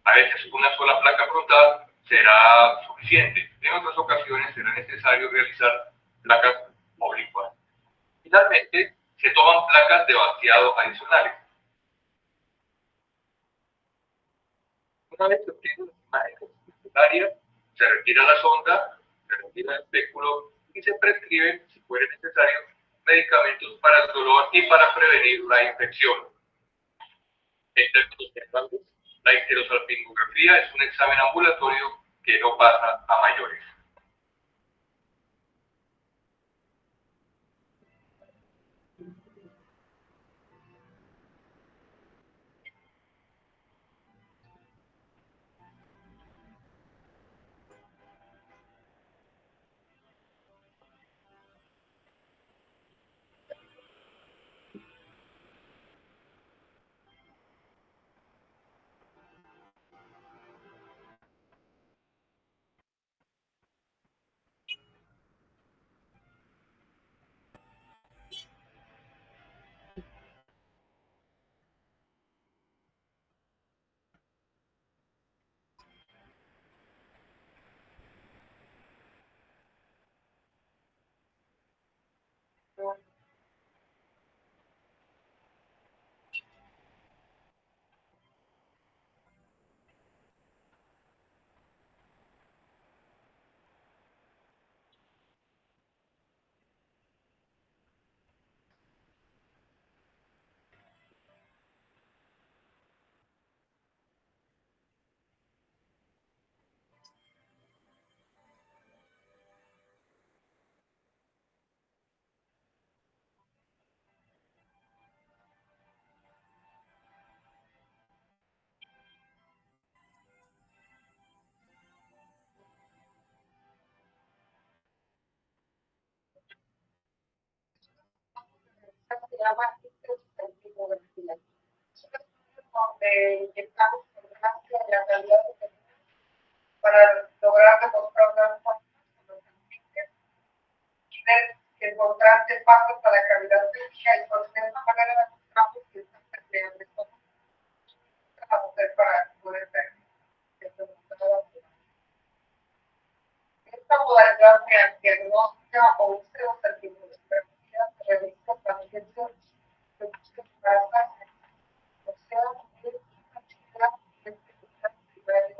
A veces una sola placa frontal será suficiente. En otras ocasiones será necesario realizar placas oblicuas. Finalmente, se toman placas de vaciado adicionales. Una vez que obtienen las imágenes necesarias, se retira la sonda, se retira el espéculo y se prescriben, si fuera necesario, medicamentos para el dolor y para prevenir la infección. En términos generales, la histerosalpingografía es un examen ambulatorio que no pasa a mayores. Se llama histerosalpingografía. Es un estudio donde inyectamos sustancia de la calidad para lograr demostrar las formas de los pacientes y ver que el contraste pasa hasta la cavidad pélvica y por esta manera demostramos que estas permeables son a poder para poder ver. Esta modalidad diagnóstica o histerosalpingografía se realiza también de búsqueda para o sea, es una actividad primaria.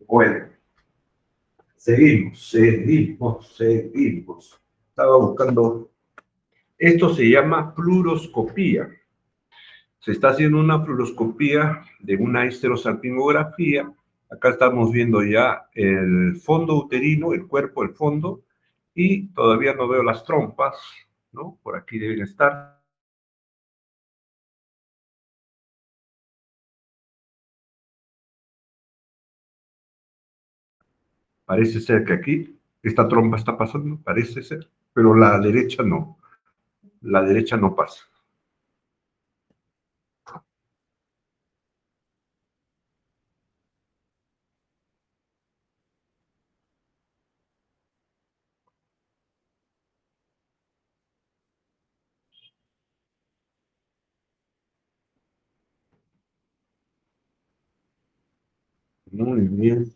Bueno, seguimos. Estaba buscando. Esto se llama fluoroscopía. Se está haciendo una fluoroscopía de una histerosalpingografía. Acá estamos viendo ya el fondo uterino, el cuerpo, el fondo, y todavía no veo las trompas, ¿no? Por aquí deben estar. Parece ser que aquí esta trompa está pasando, parece ser, pero la derecha no. La derecha no pasa. Muy bien.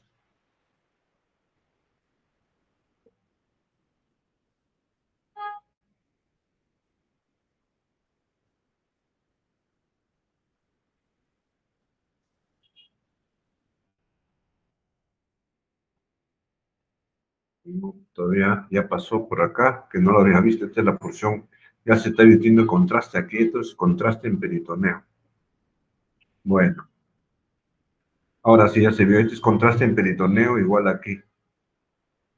Todavía ya pasó por acá, que no lo había visto. Esta es la porción, ya se está emitiendo el contraste aquí. Esto es contraste en peritoneo. Bueno, ahora sí ya se vio. Este es contraste en peritoneo igual aquí.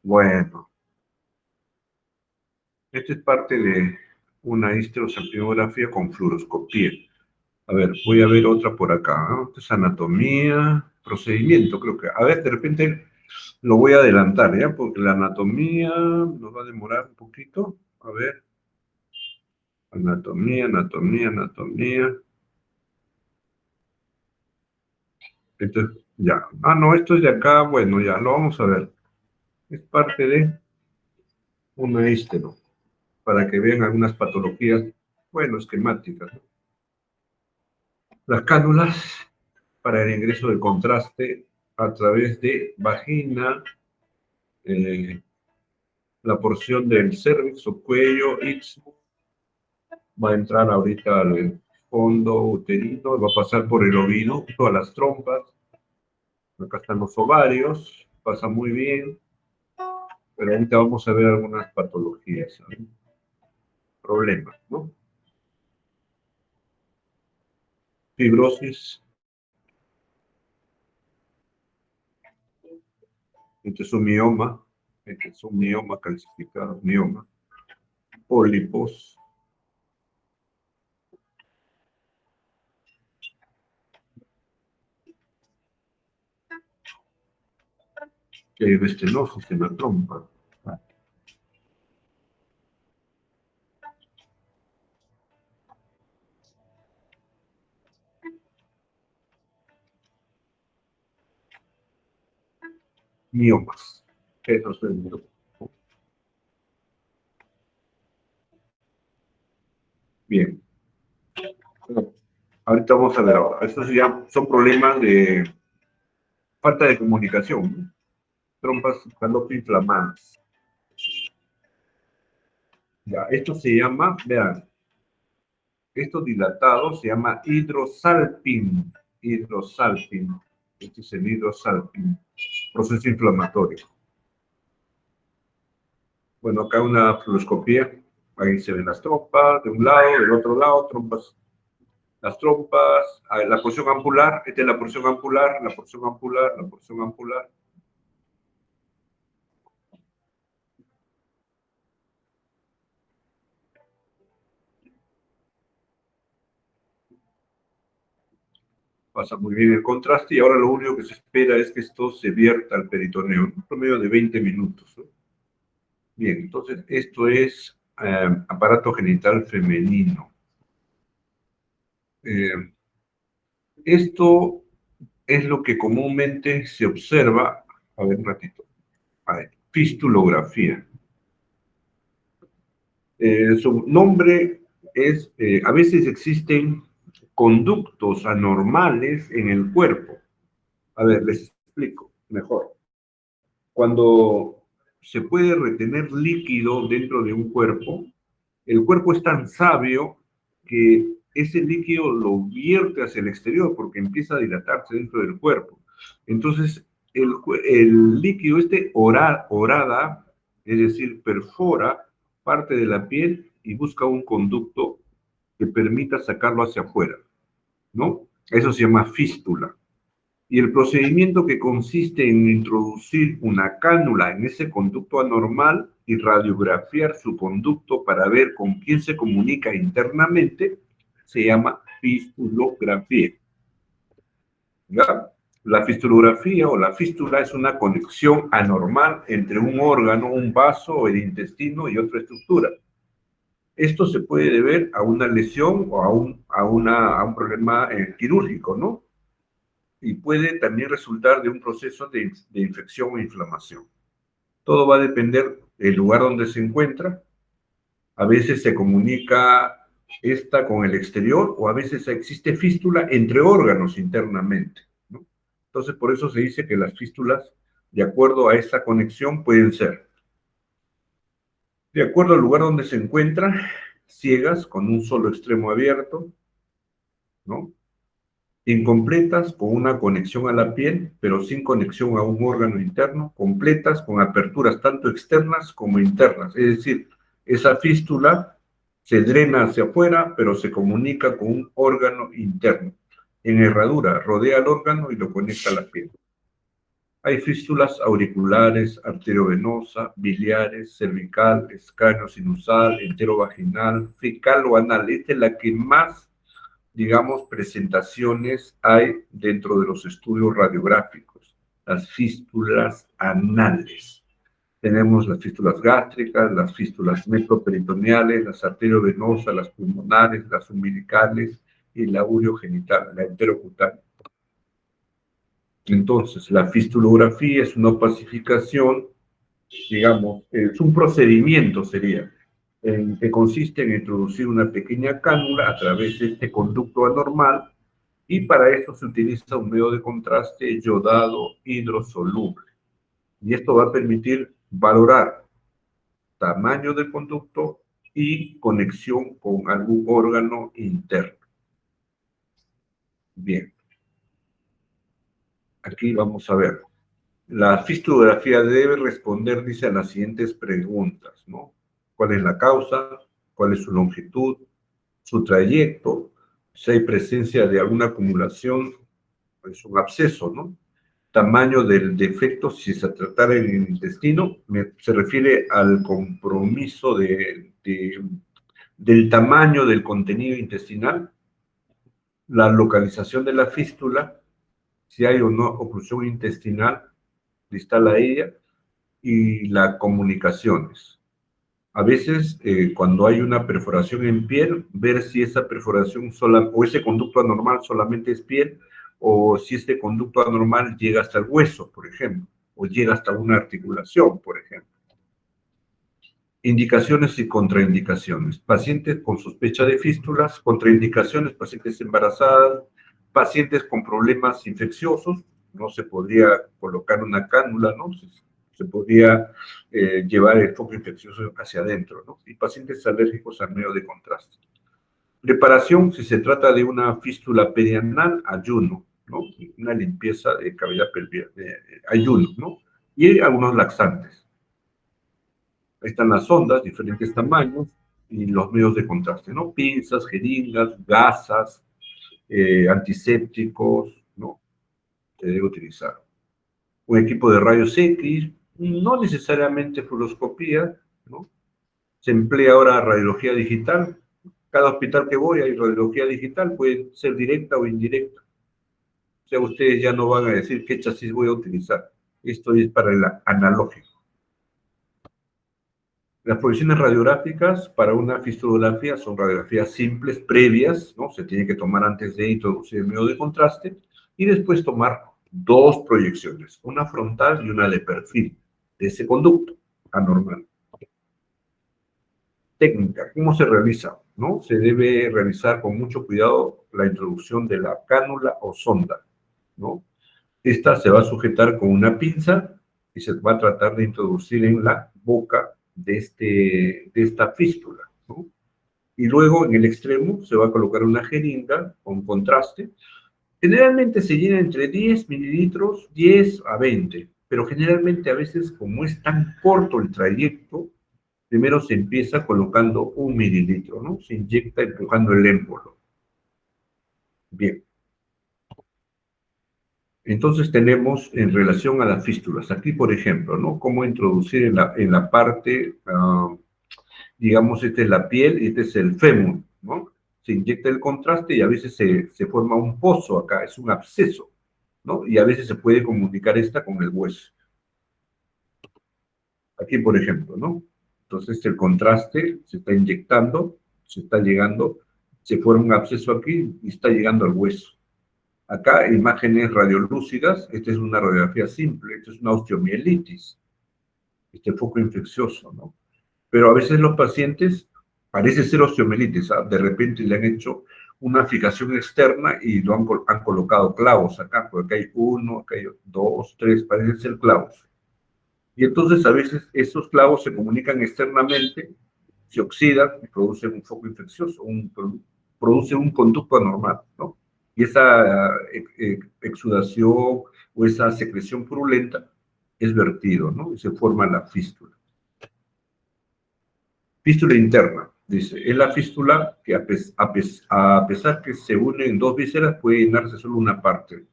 Bueno, esta es parte de una histerosalpingografía con fluoroscopía. A ver, voy a ver otra por acá, ¿no? Esta es anatomía, procedimiento, creo que. A ver, de repente lo voy a adelantar, ¿ya? Porque la anatomía nos va a demorar un poquito. A ver. Anatomía. Entonces, ya. Ah, no, esto es de acá. Bueno, ya, lo vamos a ver. Es parte de una histero, para que vean algunas patologías, bueno, esquemáticas, ¿no? Las cánulas para el ingreso de contraste a través de vagina, la porción del cervix o cuello, istmo, va a entrar ahorita al fondo uterino, va a pasar por el ovino, todas las trompas, acá están los ovarios, pasa muy bien, pero ahorita vamos a ver algunas patologías, ¿no? Problemas, ¿no? Fibrosis, este es un mioma calcificado, mioma, pólipos, que hay estenosis en la trompa. Miomas. Eso es el mioma. Bien. Bueno, ahorita vamos a ver ahora. Estos ya son problemas de falta de comunicación, ¿no? Trompas falopio inflamadas. Ya, esto se llama, vean, esto dilatado se llama hidrosalpin. Hidrosalpin. Este es el hidrosalpin. Proceso inflamatorio. Bueno, acá una fluoroscopía. Ahí se ven las trompas de un lado, del otro lado, trompas. Las trompas, la porción ampular, esta es la porción ampular, la porción ampular. Pasa muy bien el contraste y ahora lo único que se espera es que esto se vierta al peritoneo, en un promedio de 20 minutos, ¿no? Bien, entonces esto es aparato genital femenino. Esto es lo que comúnmente se observa, a ver un ratito, a ver, fistulografía. Su nombre es, a veces existen conductos anormales en el cuerpo. A ver, les explico mejor. Cuando se puede retener líquido dentro de un cuerpo, el cuerpo es tan sabio que ese líquido lo vierte hacia el exterior porque empieza a dilatarse dentro del cuerpo. Entonces, el líquido orada, es decir, perfora parte de la piel y busca un conducto que permita sacarlo hacia afuera, ¿no? Eso se llama fístula. Y el procedimiento que consiste en introducir una cánula en ese conducto anormal y radiografiar su conducto para ver con quién se comunica internamente, se llama fistulografía. ¿Ya? La fistulografía o la fístula es una conexión anormal entre un órgano, un vaso, el intestino y otra estructura. Esto se puede deber a una lesión o a un problema quirúrgico, ¿no? Y puede también resultar de un proceso de infección o inflamación. Todo va a depender del lugar donde se encuentra. A veces se comunica esta con el exterior o a veces existe fístula entre órganos internamente, ¿no? Entonces, por eso se dice que las fístulas, de acuerdo a esa conexión, pueden ser, de acuerdo al lugar donde se encuentra, ciegas con un solo extremo abierto, ¿no? Incompletas con una conexión a la piel, pero sin conexión a un órgano interno, completas con aperturas tanto externas como internas. Es decir, esa fístula se drena hacia afuera, pero se comunica con un órgano interno. En herradura, rodea el órgano y lo conecta a la piel. Hay fístulas auriculares, arteriovenosa, biliares, cervical, escáneo sinusal, enterovaginal, fecal o anal. Esta es la que más, digamos, presentaciones hay dentro de los estudios radiográficos, las fístulas anales. Tenemos las fístulas gástricas, las fístulas metroperitoneales, las arteriovenosas, las pulmonares, las umbilicales y la ureogenital, la enterocutánea. Entonces, la fistulografía es una opacificación, digamos, es un procedimiento, sería, que consiste en introducir una pequeña cánula a través de este conducto anormal y para esto se utiliza un medio de contraste yodado hidrosoluble. Y esto va a permitir valorar tamaño del conducto y conexión con algún órgano interno. Bien, aquí vamos a ver. La fistulografía debe responder, dice, a las siguientes preguntas, ¿no? ¿Cuál es la causa? ¿Cuál es su longitud? ¿Su trayecto? Si hay presencia de alguna acumulación, es un absceso, ¿no? Tamaño del defecto, si se tratara en el intestino, se refiere al compromiso del tamaño del contenido intestinal, la localización de la fístula, si hay o no oclusión intestinal distal a ella, y las comunicaciones. A veces, cuando hay una perforación en piel, ver si esa perforación o ese conducto anormal solamente es piel, o si este conducto anormal llega hasta el hueso, por ejemplo, o llega hasta una articulación, por ejemplo. Indicaciones y contraindicaciones. Pacientes con sospecha de fístulas, contraindicaciones, pacientes embarazadas, pacientes con problemas infecciosos, no se podría colocar una cánula, ¿no? Se podría llevar el foco infeccioso hacia adentro, ¿no? Y pacientes alérgicos al medio de contraste. Preparación, si se trata de una fístula perianal, ayuno, ¿no? Una limpieza de cavidad pelviana, ayuno, ¿no? Y hay algunos laxantes. Ahí están las sondas, diferentes tamaños, y los medios de contraste, ¿no? Pinzas, jeringas, gasas, antisépticos, ¿no? Se debe utilizar. Un equipo de rayos X, no necesariamente fluoroscopía, ¿no? Se emplea ahora radiología digital. Cada hospital que voy hay radiología digital, puede ser directa o indirecta. O sea, ustedes ya no van a decir qué chasis voy a utilizar. Esto es para el analógico. Las proyecciones radiográficas para una fistulografía son radiografías simples, previas, ¿no? Se tiene que tomar antes de introducir el medio de contraste y después tomar dos proyecciones, una frontal y una de perfil de ese conducto anormal. Técnica, ¿cómo se realiza? ¿No? Se debe realizar con mucho cuidado la introducción de la cánula o sonda, ¿no? Esta se va a sujetar con una pinza y se va a tratar de introducir en la boca de esta fístula, ¿no? Y luego en el extremo se va a colocar una jeringa con contraste. Generalmente se llena entre 10 mililitros, 10 a 20, pero generalmente a veces como es tan corto el trayecto, primero se empieza colocando 1 mililitro, ¿no? Se inyecta empujando el émbolo. Bien. Entonces tenemos en relación a las fístulas, aquí por ejemplo, ¿no? Cómo introducir en la parte, digamos, esta es la piel y este es el fémur, ¿no? Se inyecta el contraste y a veces se forma un pozo acá, es un absceso, ¿no? Y a veces se puede comunicar esta con el hueso. Aquí por ejemplo, ¿no? Entonces el contraste se está inyectando, se está llegando, se forma un absceso aquí y está llegando al hueso. Acá, imágenes radiolúcidas, esta es una radiografía simple, esta es una osteomielitis, este foco infeccioso, ¿no? Pero a veces los pacientes, parece ser osteomielitis, ¿ah? De repente le han hecho una fijación externa y han colocado clavos acá, porque acá hay 1, acá hay 2, 3, parecen ser clavos. Y entonces a veces esos clavos se comunican externamente, se oxidan y producen un foco infeccioso, producen un conducto anormal, ¿no? Y esa exudación o esa secreción purulenta es vertido, ¿no? Y se forma la fístula. Fístula interna, dice, es la fístula que a pesar que se unen dos vísceras puede llenarse solo una parte,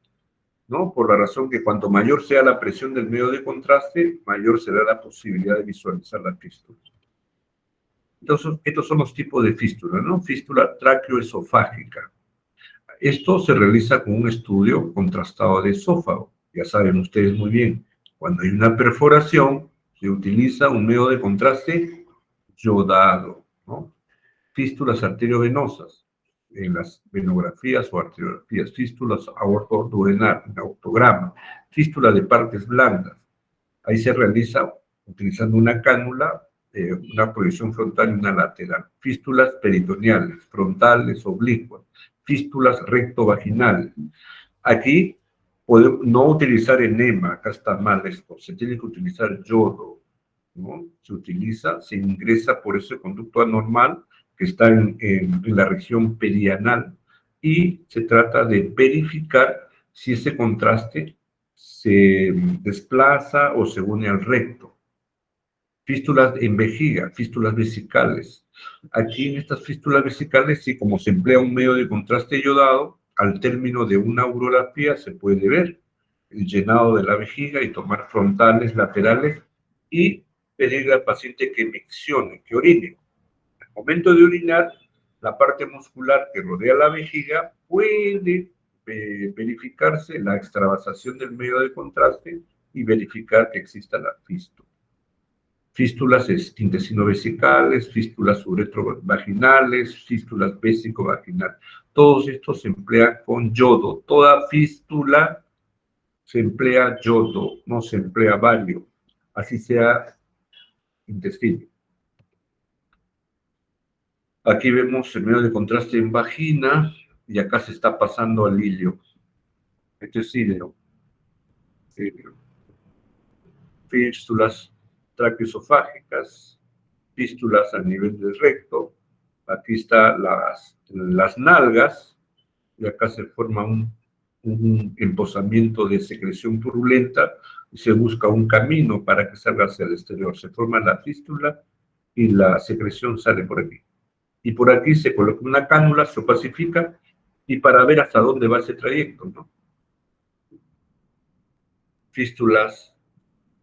¿no? Por la razón que cuanto mayor sea la presión del medio de contraste, mayor será la posibilidad de visualizar la fístula. Entonces, estos son los tipos de fístula, ¿no? Fístula tráqueo-esofágica. Esto se realiza con un estudio contrastado de esófago. Ya saben ustedes muy bien, cuando hay una perforación, se utiliza un medio de contraste yodado, ¿no? Fístulas arteriovenosas, en las venografías o arteriografías, fístulas aortoduodenal, en autograma, fístula de partes blandas. Ahí se realiza utilizando una cánula, una proyección frontal y una lateral. Fístulas peritoneales, frontales, oblicuas, fístulas rectovaginales. Aquí podemos no utilizar enema, acá está mal esto, se tiene que utilizar yodo, ¿no? Se ingresa por ese conducto anormal que está en la región perianal y se trata de verificar si ese contraste se desplaza o se une al recto. Fístulas en vejiga, fístulas vesicales. Aquí en estas fístulas vesicales, sí, como se emplea un medio de contraste yodado, al término de una urografía se puede ver el llenado de la vejiga y tomar frontales, laterales y pedirle al paciente que miccione, que orine. Al momento de orinar, la parte muscular que rodea la vejiga puede verificarse la extravasación del medio de contraste y verificar que exista la fístula. Fístulas intestino-vesicales, fístulas uretrovaginales, fístulas vésico-vaginales. Todos estos se emplean con yodo. Toda fístula se emplea yodo, no se emplea bario, así sea intestino. Aquí vemos el medio de contraste en vagina y acá se está pasando al ilio. Este es ilio. Fístulas traqueoesofágicas, fístulas a nivel del recto. Aquí están las nalgas y acá se forma un emposamiento de secreción purulenta y se busca un camino para que salga hacia el exterior. Se forma la fístula y la secreción sale por aquí. Y por aquí se coloca una cánula, se opacifica y para ver hasta dónde va ese trayecto, ¿no? Fístulas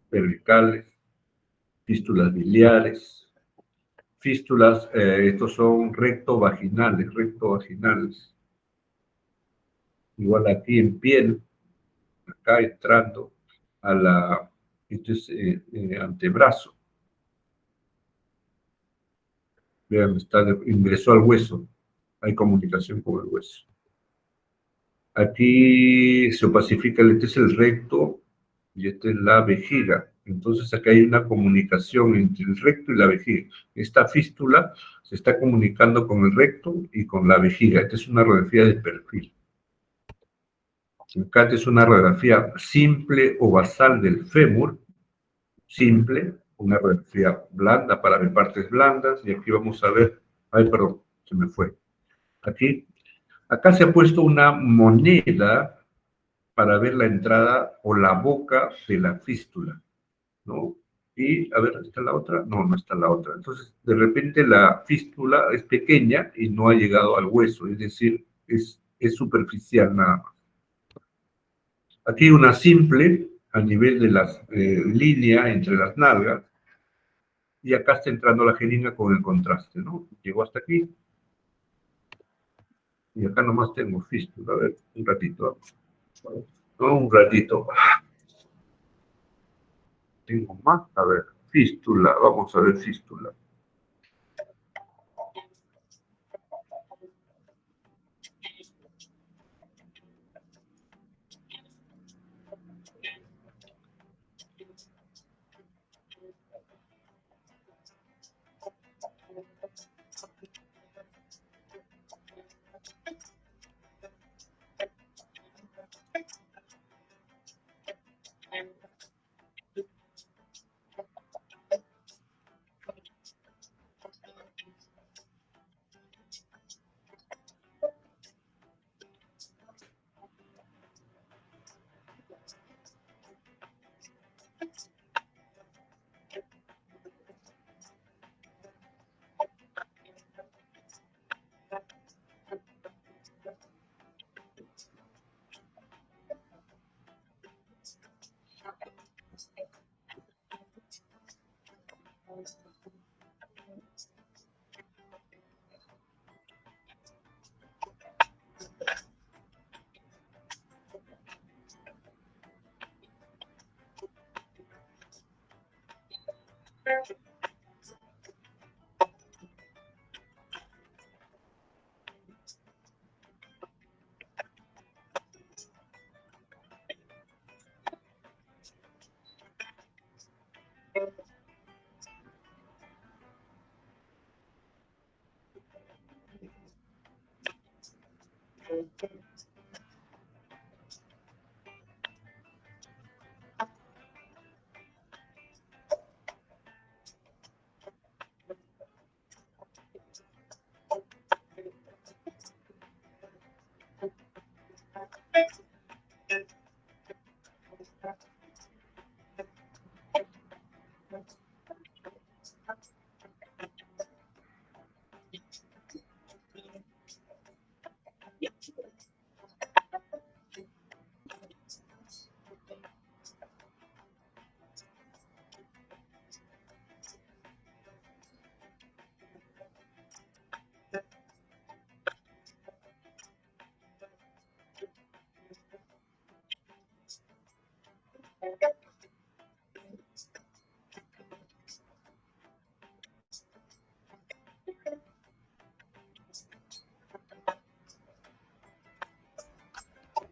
cervicales, fístulas biliares, fístulas, estos son rectovaginales. igual aquí en piel, acá entrando a la, este es antebrazo. Vean, ingresó al hueso, hay comunicación con el hueso. Aquí se opacifica, este es el recto y esta es la vejiga. Entonces acá hay una comunicación entre el recto y la vejiga. Esta fístula se está comunicando con el recto y con la vejiga. Esta es una radiografía de perfil. Acá es una radiografía simple o basal del fémur, simple, una radiografía blanda para ver partes blandas, y aquí vamos a ver, ay, perdón, se me fue. Acá se ha puesto una moneda para ver la entrada o la boca de la fístula, ¿no? Y, a ver, ¿está la otra? No, no está la otra. Entonces, de repente la fístula es pequeña y no ha llegado al hueso, es decir, es superficial nada más. Aquí una simple a nivel de la línea entre las nalgas, y acá está entrando la jeringa con el contraste, ¿no? Llegó hasta aquí, y acá nomás tengo fístula. A ver, un ratito. No, un ratito. Tengo más, a ver, fístula, vamos a ver fístula.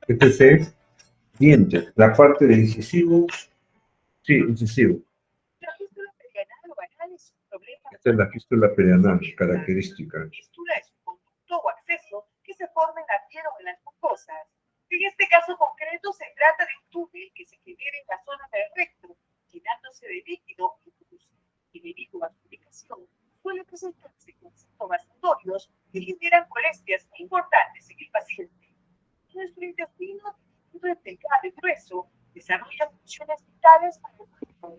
Este es dientes, la parte de incisivo, sí, incisivo. La fístula perianal o anal es un problema. Esta es la fístula perianal, característica. La fístula es un conducto o acceso que se forma en la piel o en las mucosas. En este caso concreto se trata de un túnel que se genera en la zona del recto, llenándose de líquido y debido a su ubicación suele presentarse con síntomas notorios que generan molestias importantes en el paciente. Nuestro intestino, dividido en delgado y grueso, desarrolla funciones vitales para el organismo.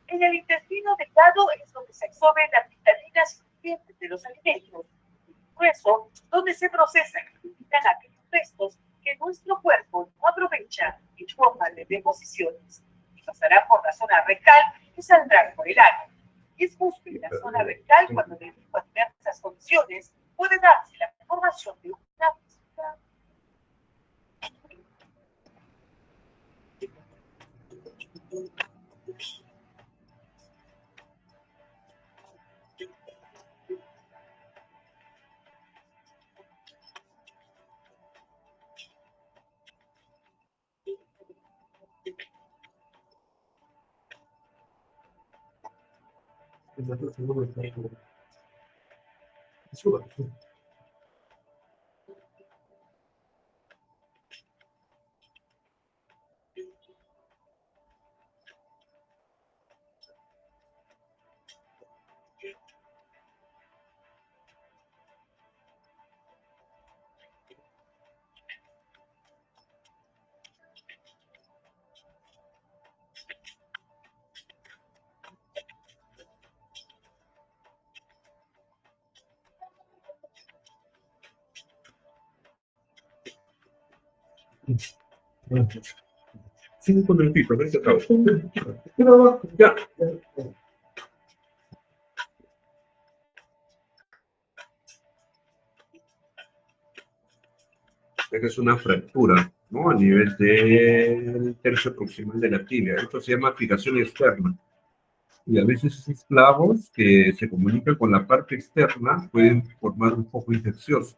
En el intestino delgado es donde se absorben las vitaminas nutrientes de los alimentos. En el grueso, donde se procesan y eliminan aquellos restos que nuestro cuerpo no aprovecha en forma de deposiciones. Y pasarán por la zona rectal y saldrán por el ano. Y es justo en la zona rectal cuando debido a diversas condiciones puede darse la formación de una fístula. 5 minutitos, ¿ves? Ya. Esta es una fractura, ¿no? A nivel del tercio proximal de la tibia. Esto se llama fijación externa. Y a veces esos clavos que se comunican con la parte externa pueden formar un foco infeccioso.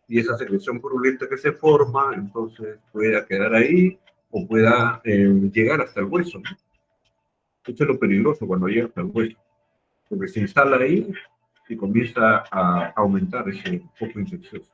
Y esa secreción purulenta que se forma, entonces pueda quedar ahí o pueda llegar hasta el hueso, ¿no? Esto es lo peligroso cuando llega hasta el hueso, porque se instala ahí y comienza a aumentar ese foco infeccioso.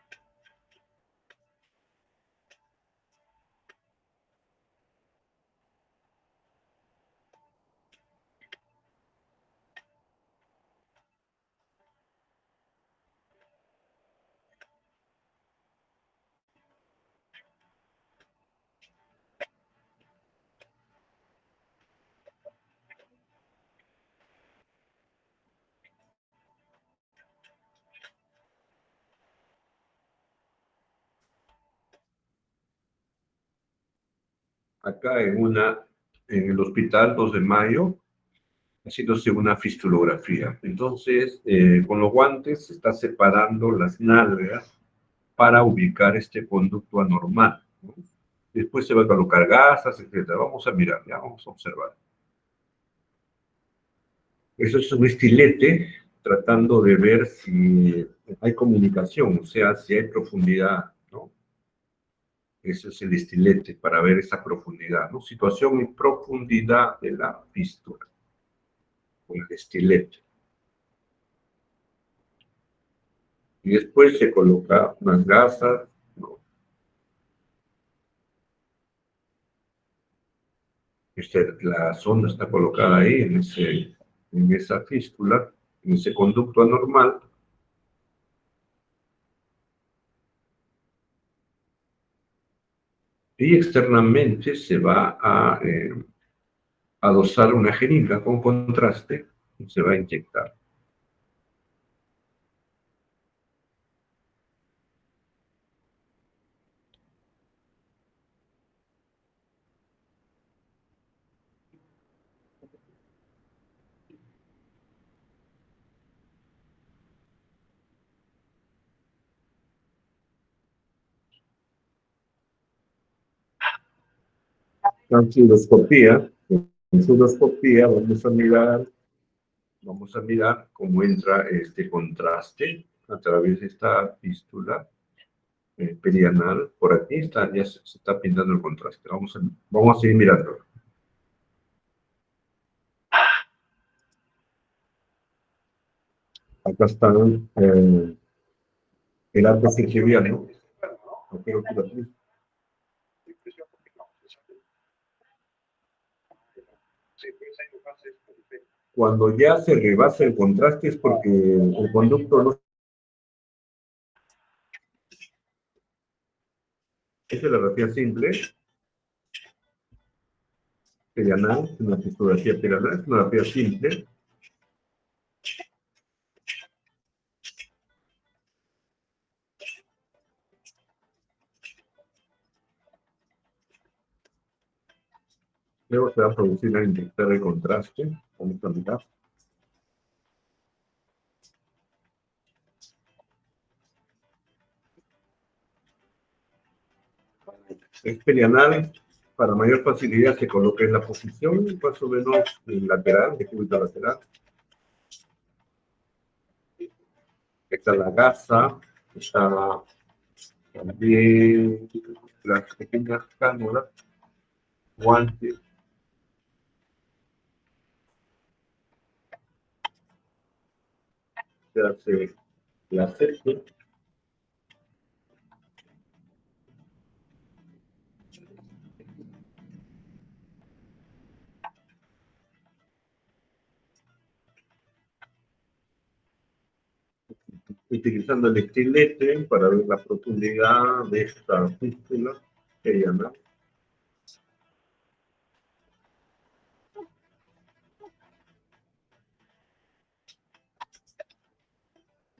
Acá en el hospital 2 de Mayo, haciéndose una fistulografía. Entonces, con los guantes se está separando las nalgas para ubicar este conducto anormal, ¿no? Después se va a colocar gasas, etc. Vamos a mirar, ya vamos a observar. Eso es un estilete tratando de ver si hay comunicación, o sea, si hay profundidad, ¿no? Eso es el estilete para ver esa profundidad, ¿no? Situación y profundidad de la fístula con el estilete. Y después se coloca unas gasas, ¿no? La sonda está colocada ahí en esa fístula, en ese conducto anormal. Y externamente se va a adosar una jeringa con contraste y se va a inyectar. Endoscopía. En endoscopía vamos a mirar cómo entra este contraste a través de esta fístula perianal. Por aquí está, ya se está pintando el contraste. Vamos a seguir mirando. Acá están el arco sinovial, cuando ya se rebasa el contraste es porque el conducto no... Esta es la radiografía simple. Perianal, una fotografía perianal, es una radiografía simple. Luego se va a producir la inyectar de contraste. Vamos a mirar. Es perianal, Para mayor facilidad se coloca en la posición más o menos lateral, de cúbito lateral. Está la gasa, está también las pequeñas cánulas, guantes. Se hace la sexta. Utilizando el estilete para ver la profundidad de esta fístula que llama.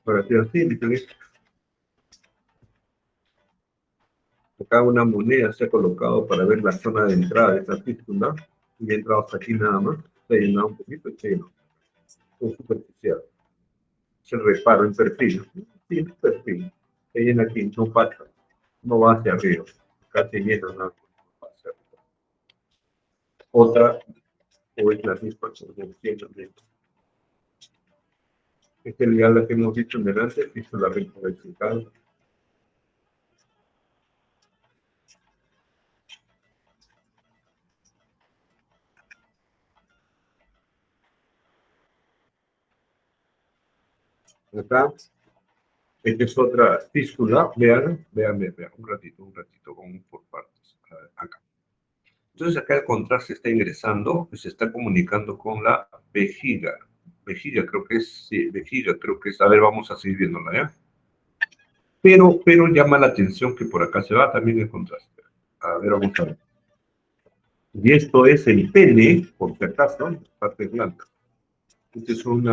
Para hacer así, acá una moneda se ha colocado para ver la zona de entrada de esta fístula y he entrado hasta aquí nada más, se ha llenado un poquito y se llenó. Es superficial. Es el reparo en perfil. Sí, en perfil. Se llena aquí, no pasa, no va hacia arriba. Acá se llena nada más, no va hacia arriba. Otra, o es la misma, como siempre. Esta es la que hemos dicho en delante, hizo la recta vertical. Acá, esta es otra fístula, vean, un ratito, vamos por partes. A ver, acá. Entonces acá el contraste está ingresando, se está comunicando con la vejiga. Vejiga creo que es, sí, vejiga creo que es, a ver, vamos a seguir viéndola, ¿ya? Pero llama la atención que por acá se va también el contraste. A ver, vamos a ver. Y esto es el pene, por si acaso, parte blanca. Este es un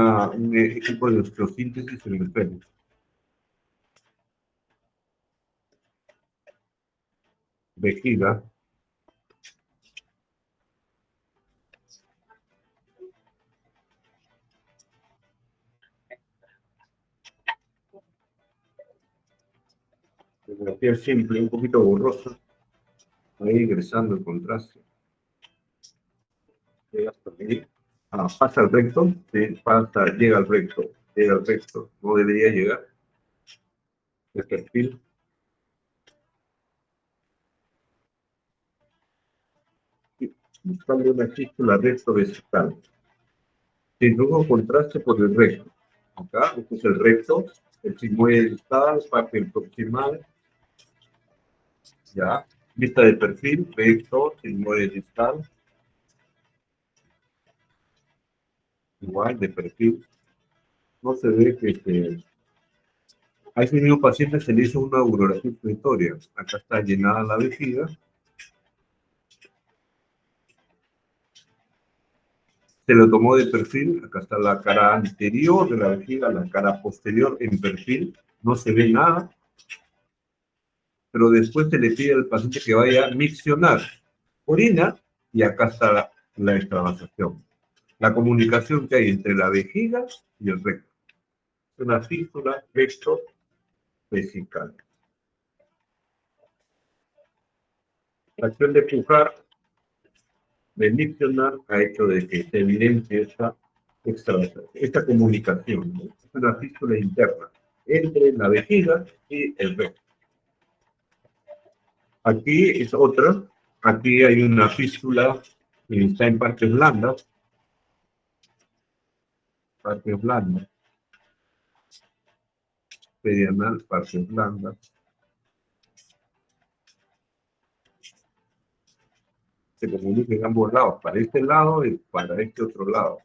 ejemplo de osteosíntesis en el pene. Vejiga. La piel simple, un poquito borrosa. Ahí ingresando el contraste. Llega hasta ahí. Pasa al recto, sí, llega al recto, no debería llegar. El perfil. Buscando una fístula recto vesical. Y luego contraste por el recto. Acá, este es el recto, el sigmoide distal, parte del proximal. Ya, vista de perfil, recto, sigmoide distal. Igual, de perfil. No se ve que a ese mismo paciente se le hizo una urografía exploratoria. Acá está llenada la vejiga. Se lo tomó de perfil. Acá está la cara anterior de la vejiga, la cara posterior en perfil. No se ve nada. Pero después se le pide al paciente que vaya a miccionar orina y acá está la extravasación. La comunicación que hay entre la vejiga y el recto. Una fístula recto vesical. La acción de pujar, de miccionar, ha hecho de que se evidencie esta comunicación, ¿no? Es una fístula interna entre la vejiga y el recto. Aquí es otra. Aquí hay una fístula que está en partes blandas. Partes blandas. Perianal, partes blandas. Se comunica en ambos lados, para este lado y para este otro lado.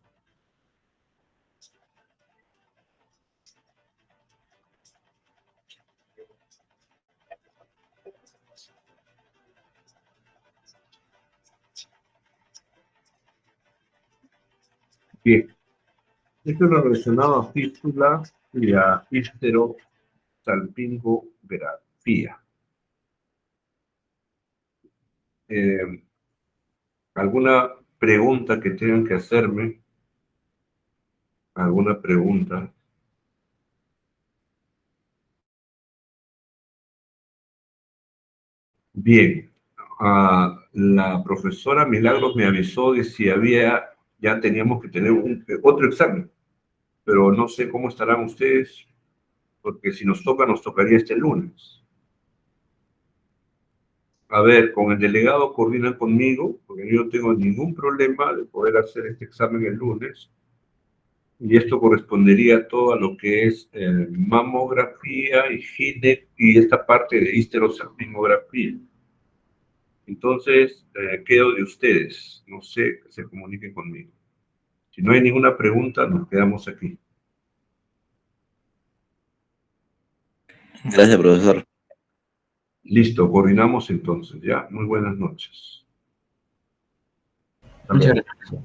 Bien, esto es lo relacionado a fístula y a histerosalpingografía. ¿Alguna pregunta que tengan que hacerme? ¿Alguna pregunta? Bien, la profesora Milagros me avisó de si ya teníamos que tener otro examen, pero no sé cómo estarán ustedes, porque si nos tocaría este lunes. A ver, con el delegado coordinan conmigo, porque yo no tengo ningún problema de poder hacer este examen el lunes, y esto correspondería todo a lo que es mamografía y esta parte de histerosalpingografía. Entonces, quedo de ustedes. No sé, que se comuniquen conmigo. Si no hay ninguna pregunta, nos quedamos aquí. Gracias, profesor. Listo, coordinamos entonces, ¿ya? Muy buenas noches. Muchas gracias.